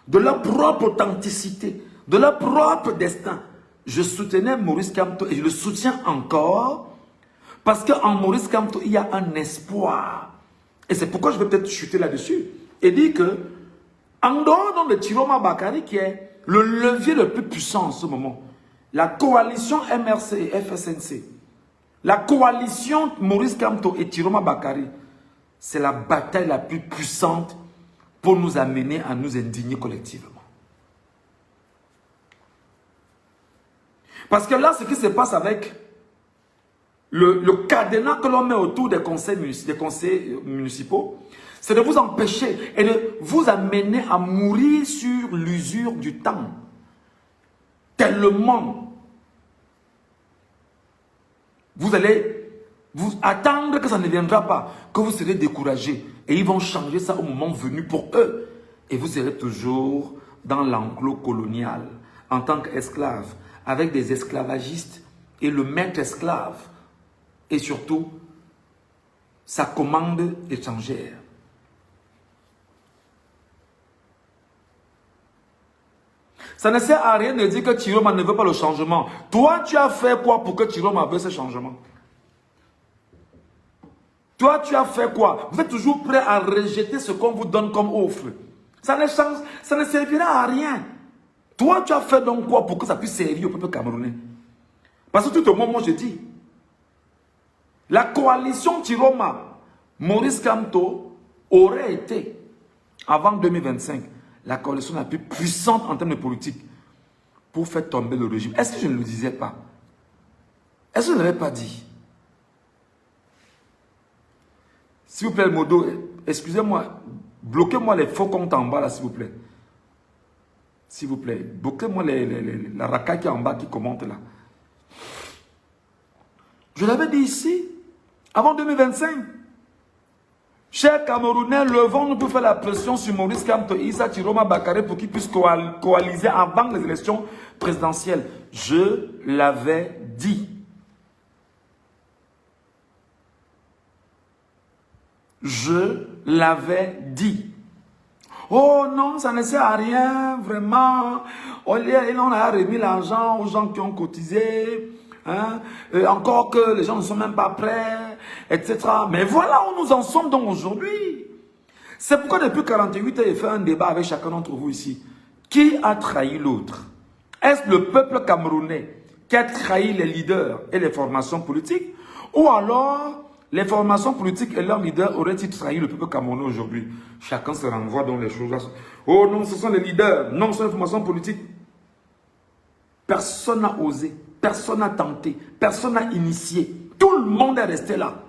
de leur propre authenticité, de leur propre destin. Je soutenais Maurice Kamto et je le soutiens encore parce qu'en Maurice Kamto, il y a un espoir. Et c'est pourquoi je vais peut-être chuter là-dessus et dire que en dehors de Chiroma Bakari, qui est le levier le plus puissant en ce moment, la coalition MRC et FSNC, la coalition Maurice Kamto et Chiroma Bakari, c'est la bataille la plus puissante pour nous amener à nous indigner collectivement. Parce que là, ce qui se passe avec le cadenas que l'on met autour des conseils municipaux, c'est de vous empêcher et de vous amener à mourir sur l'usure du temps. Tellement vous allez vous attendre que ça ne viendra pas, que vous serez découragé. Et ils vont changer ça au moment venu pour eux. Et vous serez toujours dans l'enclos colonial, en tant qu'esclave, avec des esclavagistes et le maître esclave. Et surtout, sa commande étrangère. Ça ne sert à rien de dire que Chiroma ne veut pas le changement. Toi, tu as fait quoi pour que Chiroma veuille ce changement? Toi, tu as fait quoi? Vous êtes toujours prêt à rejeter ce qu'on vous donne comme offre. Ça ne change, ça ne servira à rien. Toi, tu as fait donc quoi pour que ça puisse servir au peuple camerounais? Parce que tout au moment, moi je dis, la coalition Tiroma, Maurice Kamto, aurait été, avant 2025, la coalition la plus puissante en termes de politique pour faire tomber le régime. Est-ce que je ne le disais pas? Est-ce que je ne l'avais pas dit? S'il vous plaît, Modo, excusez-moi, bloquez-moi les faux comptes en bas là, s'il vous plaît. S'il vous plaît, bloquez-moi la racaille qui est en bas qui commente là. Je l'avais dit ici, avant 2025. Chers Camerounais, levons-nous pour faire la pression sur Maurice Kamto et Issa Tiroma Bakare pour qu'ils puissent coaliser avant les élections présidentielles. Je l'avais dit. Je l'avais dit. Oh non, ça ne sert à rien, vraiment. On a remis l'argent aux gens qui ont cotisé. Hein? Encore que les gens ne sont même pas prêts, etc. Mais voilà où nous en sommes donc aujourd'hui. C'est pourquoi depuis 48 ans, j'ai fait un débat avec chacun d'entre vous ici. Qui a trahi l'autre? Est-ce le peuple camerounais qui a trahi les leaders et les formations politiques? Ou alors, les formations politiques et leurs leaders auraient-ils trahi le peuple camerounais aujourd'hui? Chacun se renvoie dans les choses là. Oh non, ce sont les leaders. Non, ce sont les formations politiques. Personne n'a osé. Personne n'a tenté. Personne n'a initié. Tout le monde est resté là.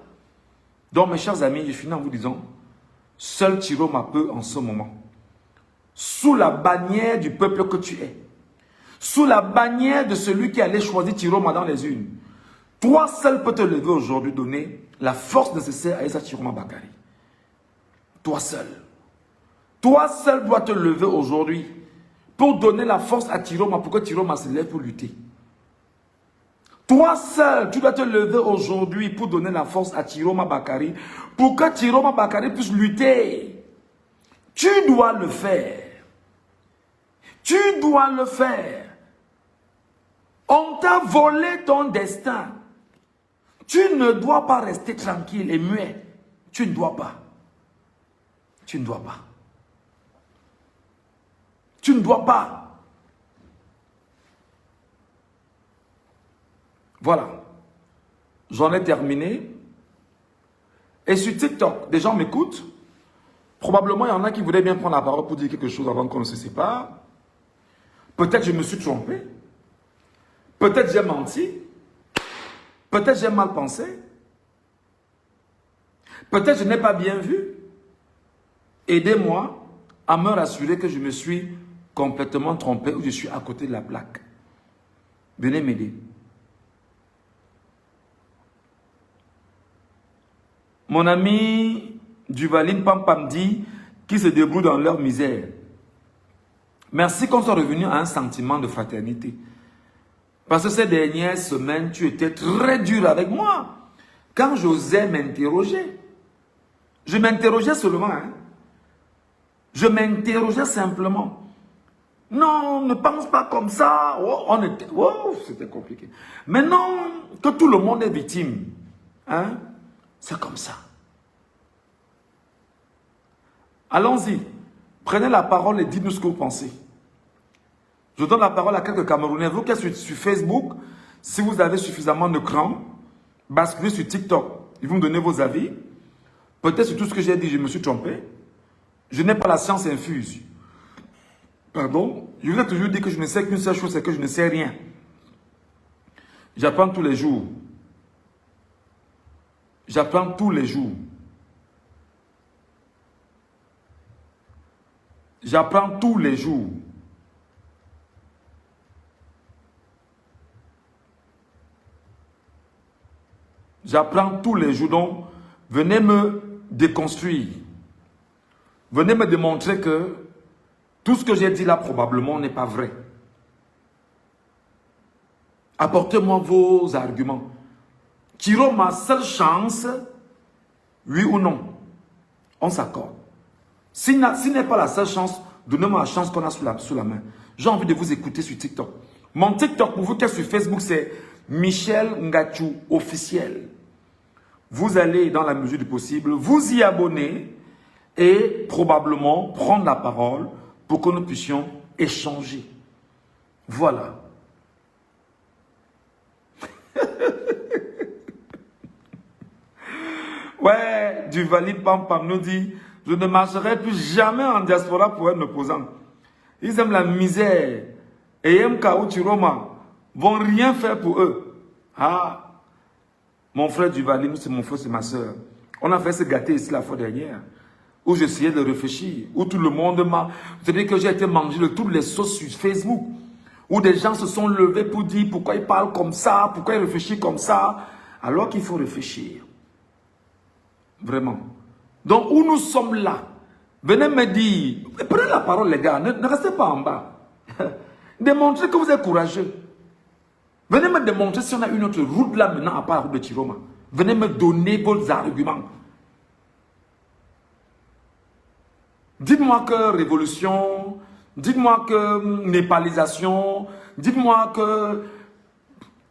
Donc, mes chers amis, je finis en vous disant, seul Tiroma peut en ce moment, sous la bannière du peuple que tu es, sous la bannière de celui qui allait choisir Tiroma dans les urnes, toi seul peux te lever aujourd'hui, donner la force nécessaire à Issa Tiroma Bakare. Toi seul. Toi seul dois te lever aujourd'hui pour donner la force à Tiroma, pour que Tiroma se lève pour lutter. Toi seul, tu dois te lever aujourd'hui pour donner la force à Tiroma Bakare, pour que Tiroma Bakare puisse lutter. Tu dois le faire. Tu dois le faire. On t'a volé ton destin. Tu ne dois pas rester tranquille et muet. Tu ne dois pas. Tu ne dois pas. Tu ne dois pas. Voilà. J'en ai terminé. Et sur TikTok, des gens m'écoutent. Probablement, il y en a qui voudraient bien prendre la parole pour dire quelque chose avant qu'on ne se sépare. Peut-être je me suis trompé. Peut-être j'ai menti. Peut-être j'ai mal pensé. Peut-être je n'ai pas bien vu. Aidez-moi à me rassurer que je me suis complètement trompé ou je suis à côté de la plaque. Venez m'aider. Mon ami Duvaline Pampam dit qu'ils se débrouillent dans leur misère. Merci qu'on soit revenu à un sentiment de fraternité. Parce que ces dernières semaines, tu étais très dur avec moi. Quand j'osais m'interroger. Je m'interrogeais seulement. Hein? Je m'interrogeais simplement. Non, ne pense pas comme ça. Oh, c'était compliqué. Maintenant que tout le monde est victime, hein, c'est comme ça. Allons-y. Prenez la parole et dites-nous ce que vous pensez. Je donne la parole à quelques Camerounais. Vous qui êtes sur Facebook, si vous avez suffisamment de cran, basculez sur TikTok. Ils vont me donner vos avis. Peut-être sur tout ce que j'ai dit, je me suis trompé. Je n'ai pas la science infuse. Pardon? Je vous ai toujours dit que je ne sais qu'une seule chose, c'est que je ne sais rien. J'apprends tous les jours. J'apprends tous les jours. J'apprends tous les jours. J'apprends tous les jours. Donc, venez me déconstruire. Venez me démontrer que tout ce que j'ai dit là, probablement, n'est pas vrai. Apportez-moi vos arguments. Tirons ma seule chance, oui ou non. On s'accorde. S'il n'est pas la seule chance, donnez-moi la chance qu'on a sous la main. J'ai envie de vous écouter sur TikTok. Mon TikTok, pour vous qui êtes sur Facebook, c'est Michel Ngachou officiel. vous allez, dans la mesure du possible, vous y abonner et probablement prendre la parole pour que nous puissions échanger. Voilà. Ouais, du valide Pam Pam nous dit, je ne marcherai plus jamais en diaspora pour un opposant. Ils aiment la misère. Et MK ou Chiroma vont rien faire pour eux. Ah, mon frère du valide, c'est mon frère, c'est ma soeur. On a fait se gâter ici la fois dernière, où j'essayais de réfléchir, où tout le monde m'a... C'est-à-dire que j'ai été mangé de toutes les sauces sur Facebook, où des gens se sont levés pour dire pourquoi ils parlent comme ça, pourquoi ils réfléchissent comme ça, alors qu'il faut réfléchir. Vraiment. Donc, où nous sommes là, venez me dire, prenez la parole les gars, ne restez pas en bas. Démontrez que vous êtes courageux. Venez me démontrer si on a une autre route là maintenant à part la route de Chiroma. Venez me donner vos arguments. Dites-moi que révolution, dites-moi que népalisation, dites-moi que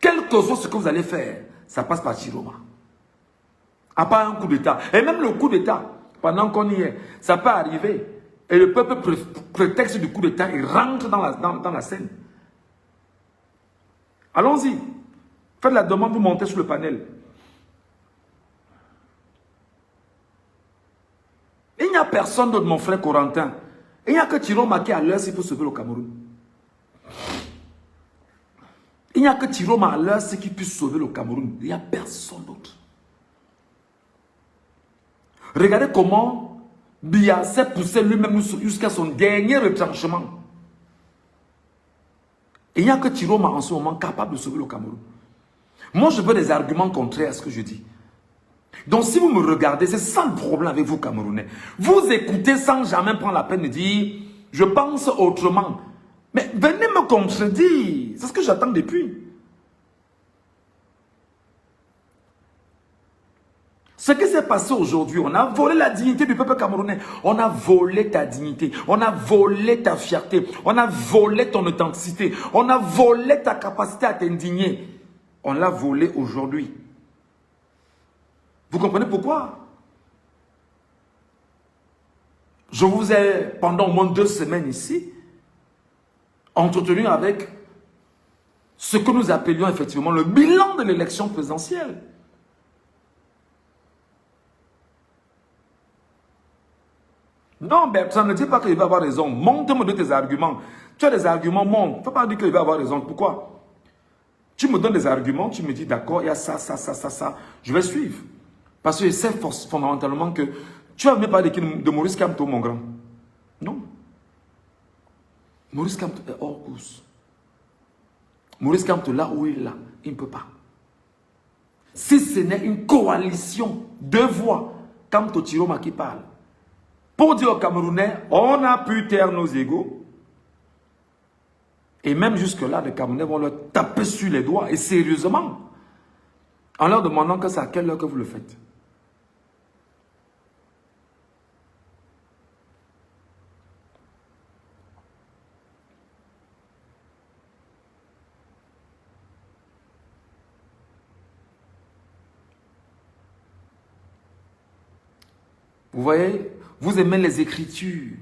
quelque chose ce que vous allez faire, ça passe par Chiroma. À part un coup d'État. Et même le coup d'État, pendant qu'on y est, ça peut arriver. Et le peuple prétexte du coup d'État, il rentre dans la scène. Allons-y. Faites la demande pour monter sur le panel. Il n'y a personne d'autre, mon frère Corentin. Il n'y a que Chiroma qui a l'heure s'il peut sauver le Cameroun. Il n'y a que Chiroma à l'heure qui puisse sauver le Cameroun. Il n'y a personne d'autre. Regardez comment Biya s'est poussé lui-même jusqu'à son dernier retranchement. Il n'y a que Chiroma en ce moment capable de sauver le Cameroun. Moi, je veux des arguments contraires à ce que je dis. Donc, si vous me regardez, c'est sans problème avec vous, Camerounais. Vous écoutez sans jamais prendre la peine de dire « je pense autrement ». Mais venez me contredire. C'est ce que j'attends depuis. Ce qui s'est passé aujourd'hui, on a volé la dignité du peuple camerounais. On a volé ta dignité. On a volé ta fierté. On a volé ton authenticité. On a volé ta capacité à t'indigner. On l'a volé aujourd'hui. Vous comprenez pourquoi? Je vous ai, pendant au moins 2 semaines ici, entretenu avec ce que nous appelions effectivement le bilan de l'élection présidentielle. Non, Bertrand, ne dis pas qu'il va avoir raison. Montre-moi de tes arguments. Tu as des arguments, montre. Il ne faut pas dire qu'il va avoir raison. Pourquoi? Tu me donnes des arguments, tu me dis d'accord, il y a ça, ça, ça, ça, ça. Je vais suivre. Parce que je sais fondamentalement que tu vas même pas de Maurice Kamto, mon grand. Non. Maurice Kamto est hors course. Maurice Kamto, là où il est là, il ne peut pas. Si ce n'est une coalition de voix, Kamto Chiroma qui parle, pour dire aux Camerounais, on a pu taire nos égos. Et même jusque-là, les Camerounais vont leur taper sur les doigts, et sérieusement, en leur demandant que c'est à quelle heure que vous le faites. Vous voyez, vous aimez les Écritures.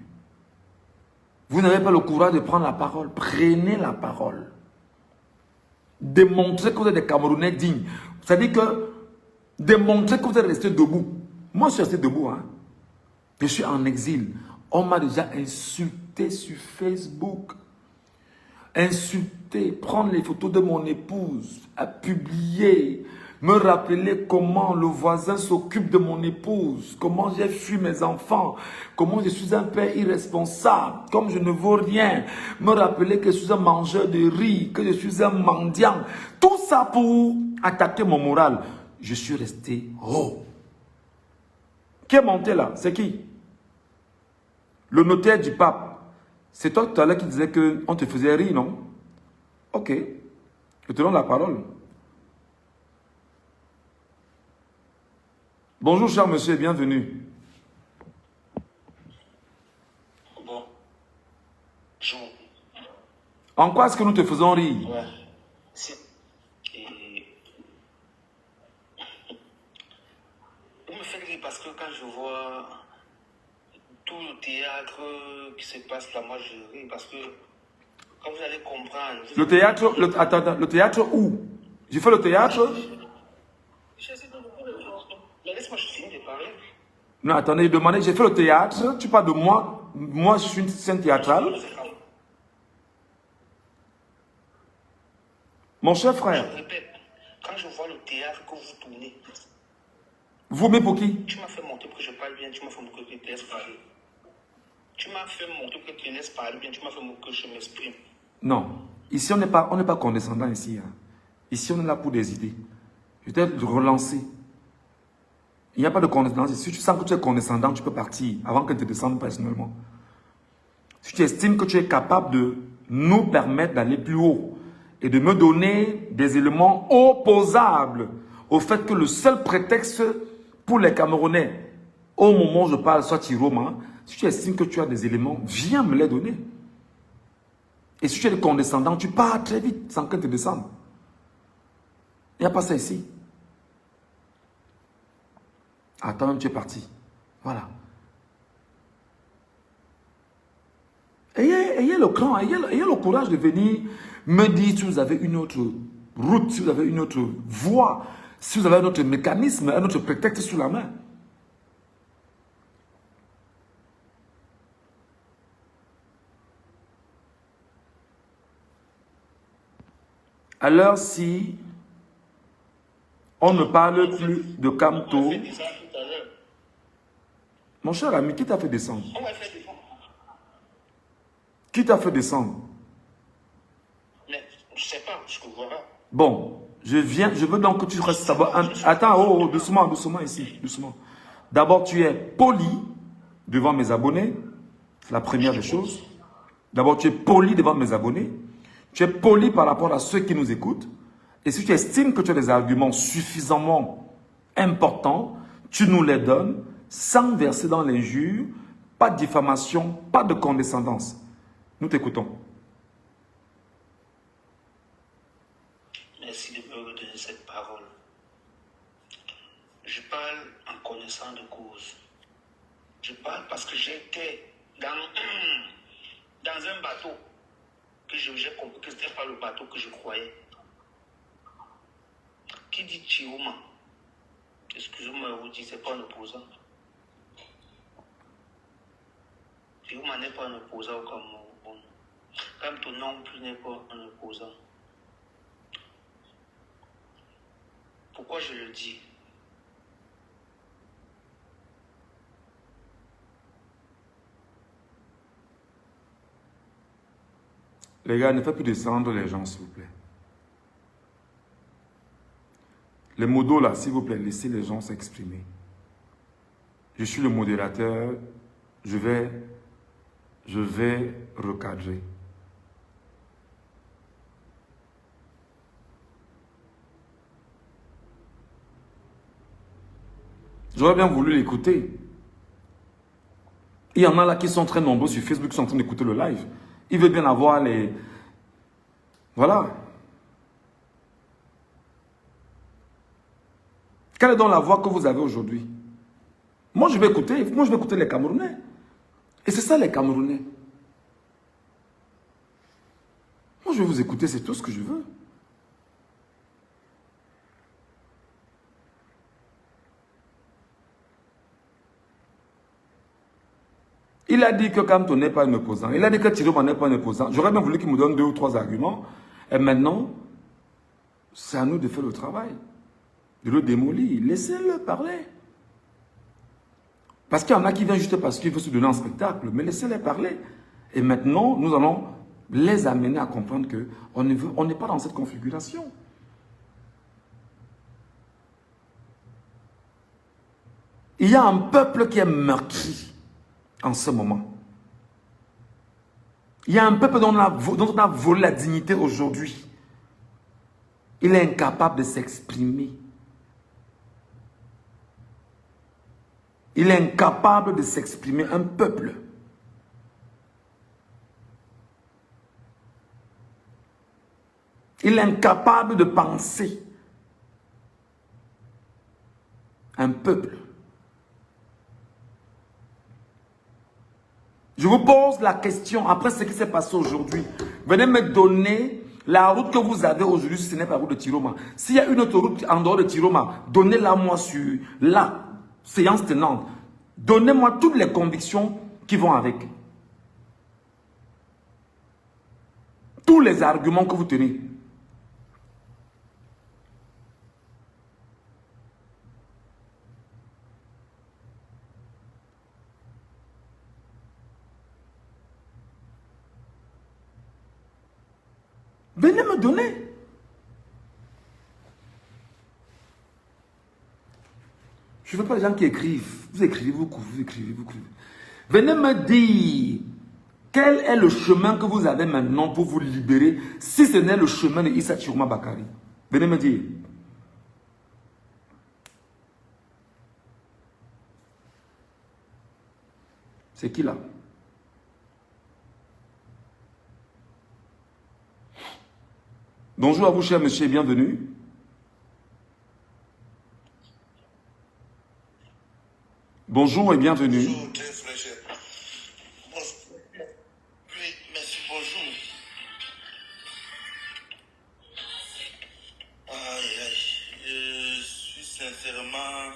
Vous n'avez pas le courage de prendre la parole. Prenez la parole. Démontrez que vous êtes des Camerounais dignes. C'est-à-dire que démontrez que vous êtes restés debout. Moi, je suis resté debout. Hein. Je suis en exil. On m'a déjà insulté sur Facebook. Insulté, prendre les photos de mon épouse, à publier, me rappeler comment le voisin s'occupe de mon épouse, comment j'ai fui mes enfants, comment je suis un père irresponsable, comme je ne vaux rien, me rappeler que je suis un mangeur de riz, que je suis un mendiant. Tout ça pour attaquer mon moral. Je suis resté haut. Qui est monté là? C'est qui? Le notaire du pape. C'est toi tout à l'heure qui disais qu'on te faisait rire, non? Ok. Je te donne la parole. Bonjour, cher monsieur, bienvenue. Bon. Bonjour. En quoi est-ce que nous te faisons rire? Ouais. que quand je vois tout le théâtre qui se passe là, moi je ris parce que, quand vous allez comprendre... Le théâtre, attends, le théâtre où? J'ai fait le théâtre? Mais laisse-moi, je finis de parler. Non, attendez, demandez, j'ai fait le théâtre, tu parles de moi, moi je suis une scène théâtrale. Mon cher frère. Je répète, quand je vois le théâtre que vous tournez, vous, mais pour qui? Tu m'as fait monter pour que je parle bien, tu m'as fait monter que tu te laisses parler. Tu m'as fait monter pour que tu te laisses parler bien, tu m'as fait monter que je m'exprime. Non, ici on n'est pas condescendant ici. Hein. Ici on est là pour des idées. Je vais te relancer. Il n'y a pas de condescendance. Si tu sens que tu es condescendant, tu peux partir avant qu'elle te descende personnellement. Si tu estimes que tu es capable de nous permettre d'aller plus haut et de me donner des éléments opposables au fait que le seul prétexte pour les Camerounais, au moment où je parle, soit Tiroma, si tu estimes que tu as des éléments, viens me les donner. Et si tu es condescendant, tu pars très vite sans qu'elle te descende. Il n'y a pas ça ici. Attends, tu es parti. Voilà. Ayez le cran, ayez le courage de venir me dire si vous avez une autre route, si vous avez une autre voie, si vous avez un autre mécanisme, un autre prétexte sous la main. Alors si on ne parle plus de Camto, mon cher ami, qui t'a fait descendre? Qui t'a fait descendre? Mais je ne sais pas, je ne vois pas. Bon, je veux donc que tu restes savoir. Attends, doucement, doucement ici, doucement. D'abord, tu es poli devant mes abonnés. C'est la première des choses. D'abord, tu es poli devant mes abonnés. Tu es poli par rapport à ceux qui nous écoutent. Et si tu estimes que tu as des arguments suffisamment importants, tu nous les donnes sans verser dans l'injure, pas de diffamation, pas de condescendance. Nous t'écoutons. Merci de me redonner cette parole. Je parle en connaissant de cause. Je parle parce que j'étais dans un bateau que j'ai compris que ce n'était pas le bateau que je croyais. Qui dit Chioma? Excusez-moi, vous dites, ce n'est pas un opposant. Chioma n'est pas un opposant comme ton non plus n'est pas un opposant. Pourquoi je le dis? Les gars, ne faites plus descendre les gens, s'il vous plaît. Les modos là, s'il vous plaît, laissez les gens s'exprimer. Je suis le modérateur, je vais recadrer. J'aurais bien voulu l'écouter. Il y en a là qui sont très nombreux sur Facebook qui sont en train d'écouter le live. Ils veulent bien avoir les... Voilà. Quelle est donc la voix que vous avez aujourd'hui? Moi, je vais écouter les Camerounais. Et c'est ça, les Camerounais. Moi, je vais vous écouter, c'est tout ce que je veux. Il a dit que Kamto n'est pas un opposant. Il a dit que Tiroma n'est pas un opposant. J'aurais bien voulu qu'il me donne 2 ou 3 arguments. Et maintenant, c'est à nous de faire le travail. De le démolir. Laissez-le parler. Parce qu'il y en a qui viennent juste parce qu'il veut se donner un spectacle. Mais laissez-les parler. Et maintenant, nous allons les amener à comprendre qu'on n'est pas dans cette configuration. Il y a un peuple qui est meurtri en ce moment. Il y a un peuple dont on a volé la dignité aujourd'hui. Il est incapable de s'exprimer. Il est incapable de s'exprimer, un peuple. Il est incapable de penser. Un peuple. Je vous pose la question, après ce qui s'est passé aujourd'hui, venez me donner la route que vous avez aujourd'hui, si ce n'est pas la route de Tiroma. S'il y a une autre route en dehors de Tiroma, donnez-la moi sur la séance tenante. Donnez-moi toutes les convictions qui vont avec. Tous les arguments que vous tenez. Venez me donner. Je ne veux pas les gens qui écrivent. Vous écrivez beaucoup, vous écrivez beaucoup. Venez me dire quel est le chemin que vous avez maintenant pour vous libérer si ce n'est le chemin de Issa Chiroma Bakari. Venez me dire. C'est qui là? Bonjour à vous, cher monsieur, bienvenue. Bonjour et bienvenue. Bonjour, très fraîche. Oui, merci, bonjour. Aïe, aïe. Je suis sincèrement.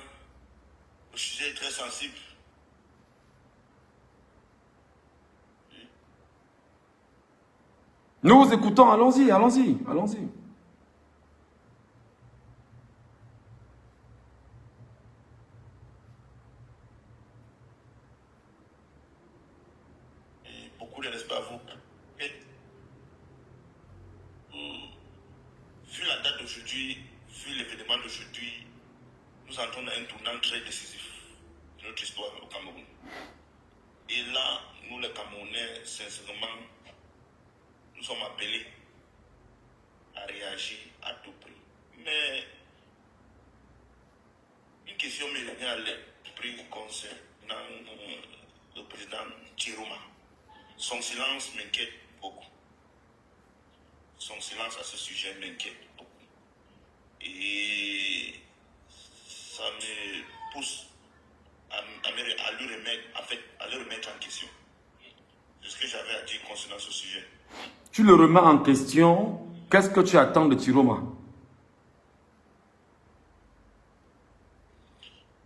Le sujet est très sensible. Nous vous écoutons, allons-y, allons-y, allons-y. Et beaucoup de respect à vous. Et, vu la date d'aujourd'hui, vu l'événement d'aujourd'hui, nous entrons dans un tournant très décisif de notre histoire au Cameroun. Et là, nous les Camerounais, sincèrement, nous sommes appelés à réagir à tout prix. Mais une question me revient à l'esprit concernant le président Chiroma. Son silence m'inquiète beaucoup. Son silence à ce sujet m'inquiète beaucoup. Et ça me pousse à le remettre en question. C'est ce que j'avais à dire concernant ce sujet. Tu le remets en question. Qu'est-ce que tu attends de Chiroma?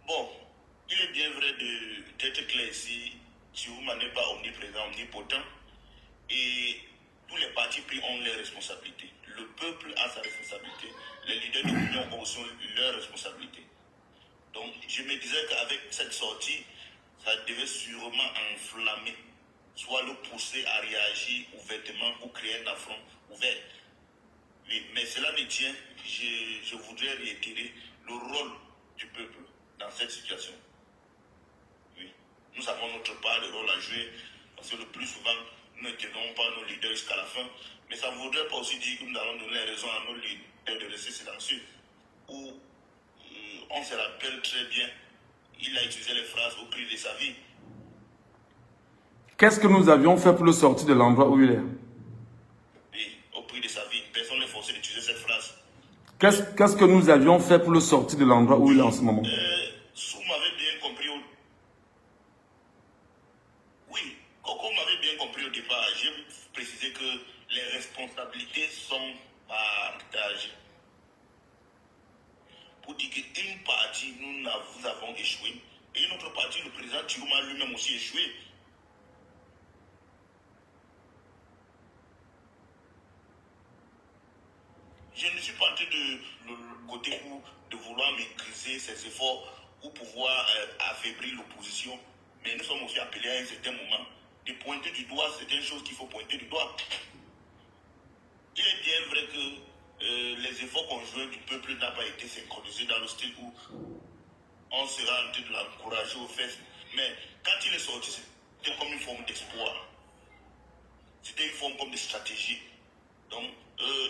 Bon, il est bien vrai d'être clair ici. Chiroma n'est pas omniprésent, omnipotent. Et tous les partis pris ont leurs responsabilités. Le peuple a sa responsabilité. Les leaders de l'Union ont aussi leurs responsabilités. Donc, je me disais qu'avec cette sortie, ça devait sûrement enflammer, soit le pousser à réagir ouvertement ou créer un affront ouvert. Oui, mais cela ne tient. Je voudrais réitérer le rôle du peuple dans cette situation. Oui, nous avons notre part de rôle à jouer, parce que le plus souvent, nous ne tenons pas nos leaders jusqu'à la fin. Mais ça ne voudrait pas aussi dire que nous allons donner raison à nos leaders de rester silencieux. Ou on se rappelle très bien, il a utilisé les phrases au prix de sa vie. Qu'est-ce que nous avions fait pour le sortir de l'endroit où il est? Oui, au prix de sa vie. Personne n'est forcé d'utiliser cette phrase. Qu'est-ce que nous avions fait pour le sortir de l'endroit où il est en ce moment? Si vous m'avez bien compris, oui, Coco m'avait bien compris au départ. J'ai précisé que les responsabilités sont partagées. Pour dire qu'une partie, nous avons échoué, et une autre partie, le président Chiroma lui-même aussi échoué. Je ne suis pas en train de côté de vouloir maîtriser ces efforts ou pouvoir affaiblir l'opposition, mais nous sommes aussi appelés à un certain moment de pointer du doigt certaines choses qu'il faut pointer du doigt. Il est bien vrai que les efforts conjoints du peuple n'ont pas été synchronisés dans le style où on sera en train de l'encourager aux fesses. Mais quand il est sorti, c'était comme une forme d'espoir. C'était une forme comme de stratégie. Donc,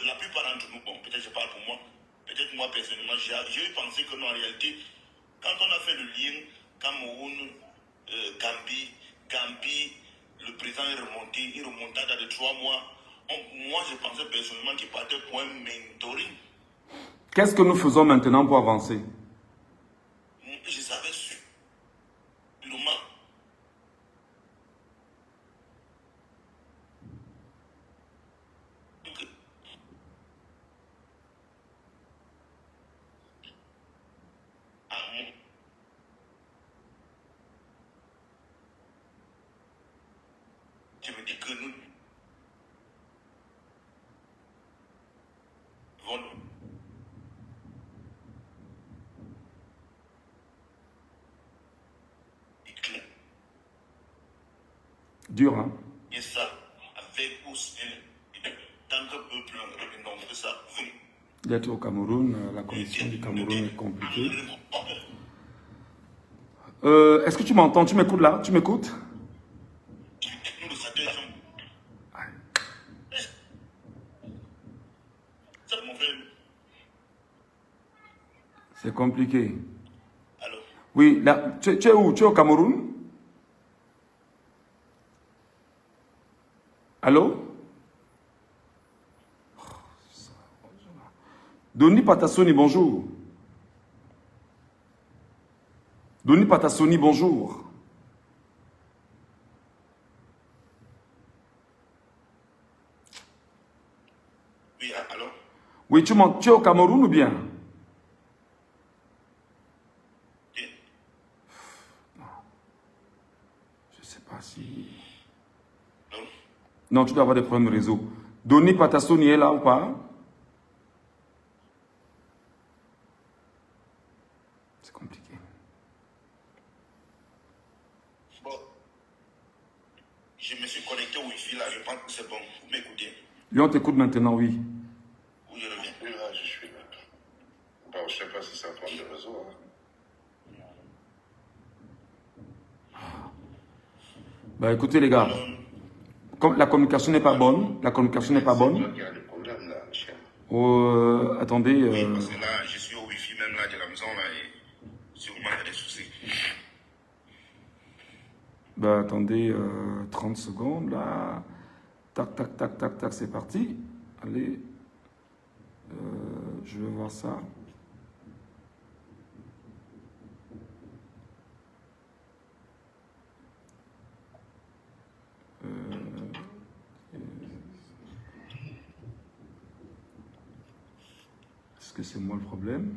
la plupart d'entre nous, bon, peut-être je parle pour moi, peut-être moi personnellement, j'ai pensé que non, en réalité, quand on a fait le lien Cameroun, Gambie, le président est remonté, il remonta dans les 3 mois. Moi, je pensais personnellement qu'il partait pour un mentoring. Qu'est-ce que nous faisons maintenant pour avancer? Je savais sûrement Tu me dis que nous devons décliner. Dur, hein? Et ça, avec ou sans, tant que peuple revenons de ça, oui. D'être au Cameroun, la connexion du Cameroun est compliquée. Est-ce que tu m'entends? Tu m'écoutes là? Tu m'écoutes? Nous, nous attention. Ça, mon frère. C'est compliqué. Alors, Oui, là, tu es où? Tu es au Cameroun? Allô? Doni Patassoni, bonjour. Doni Patassoni, bonjour. oui, alors, Oui, tu es au Cameroun ou bien? bien. Je ne sais pas si... Non, Non, tu dois avoir des problèmes de réseau. Doni Patassoni est là ou pas? C'est compliqué. bon, je me suis connecté au Wi-Fi là, je pense que c'est bon. Vous m'écoutez? Lui, on t'écoute maintenant, oui. Oui, je reviens. Oui, là, je suis là. Bon, je ne sais pas si c'est un problème de réseau. Hein. Bah écoutez les gars, comme la communication n'est pas bonne, la communication n'est pas C'est toi bonne. qui as des problèmes, là, chien. Attendez, Oui, parce que là, je suis au Wi-Fi même là de la maison là et sûrement il y a des soucis. bah attendez 30 secondes là. Tac, tac, tac, tac, tac, c'est parti. Allez, je vais voir ça. Est-ce que c'est moi le problème?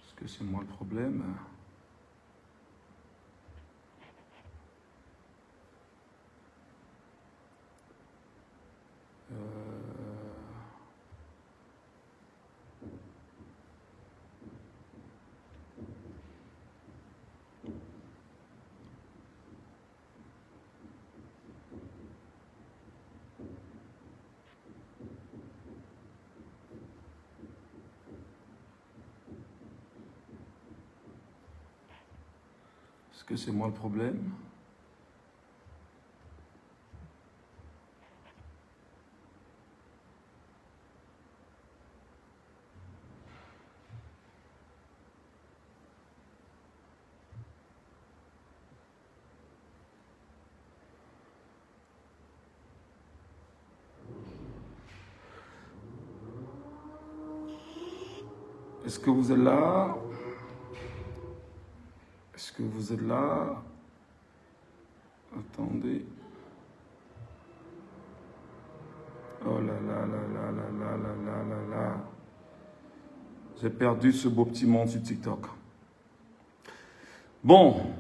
Est-ce que c'est moi le problème? Est-ce que c'est moi le problème? Est-ce que vous êtes là? Est-ce que vous êtes là? Attendez. Oh là là là là là là là là là là. J'ai perdu ce beau petit monde sur TikTok. Bon.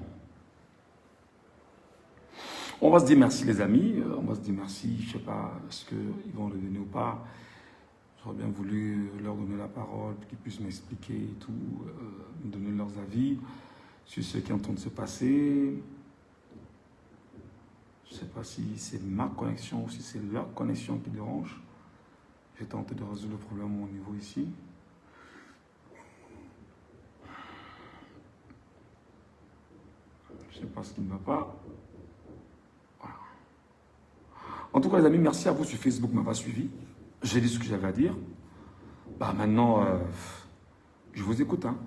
On va se dire merci les amis. On va se dire merci. Je ne sais pas, est-ce qu'ils vont revenir ou pas. J'aurais bien voulu leur donner la parole, qu'ils puissent m'expliquer et tout, me donner leurs avis sur ce qui est en train de se passer. Je ne sais pas si c'est ma connexion ou si c'est leur connexion qui dérange. J'ai tenté de résoudre le problème à mon niveau ici. Je ne sais pas ce qui ne va pas. Voilà. En tout cas les amis, merci à vous sur Facebook de m'avoir suivi. J'ai dit ce que j'avais à dire. Bah maintenant, je vous écoute. Hein.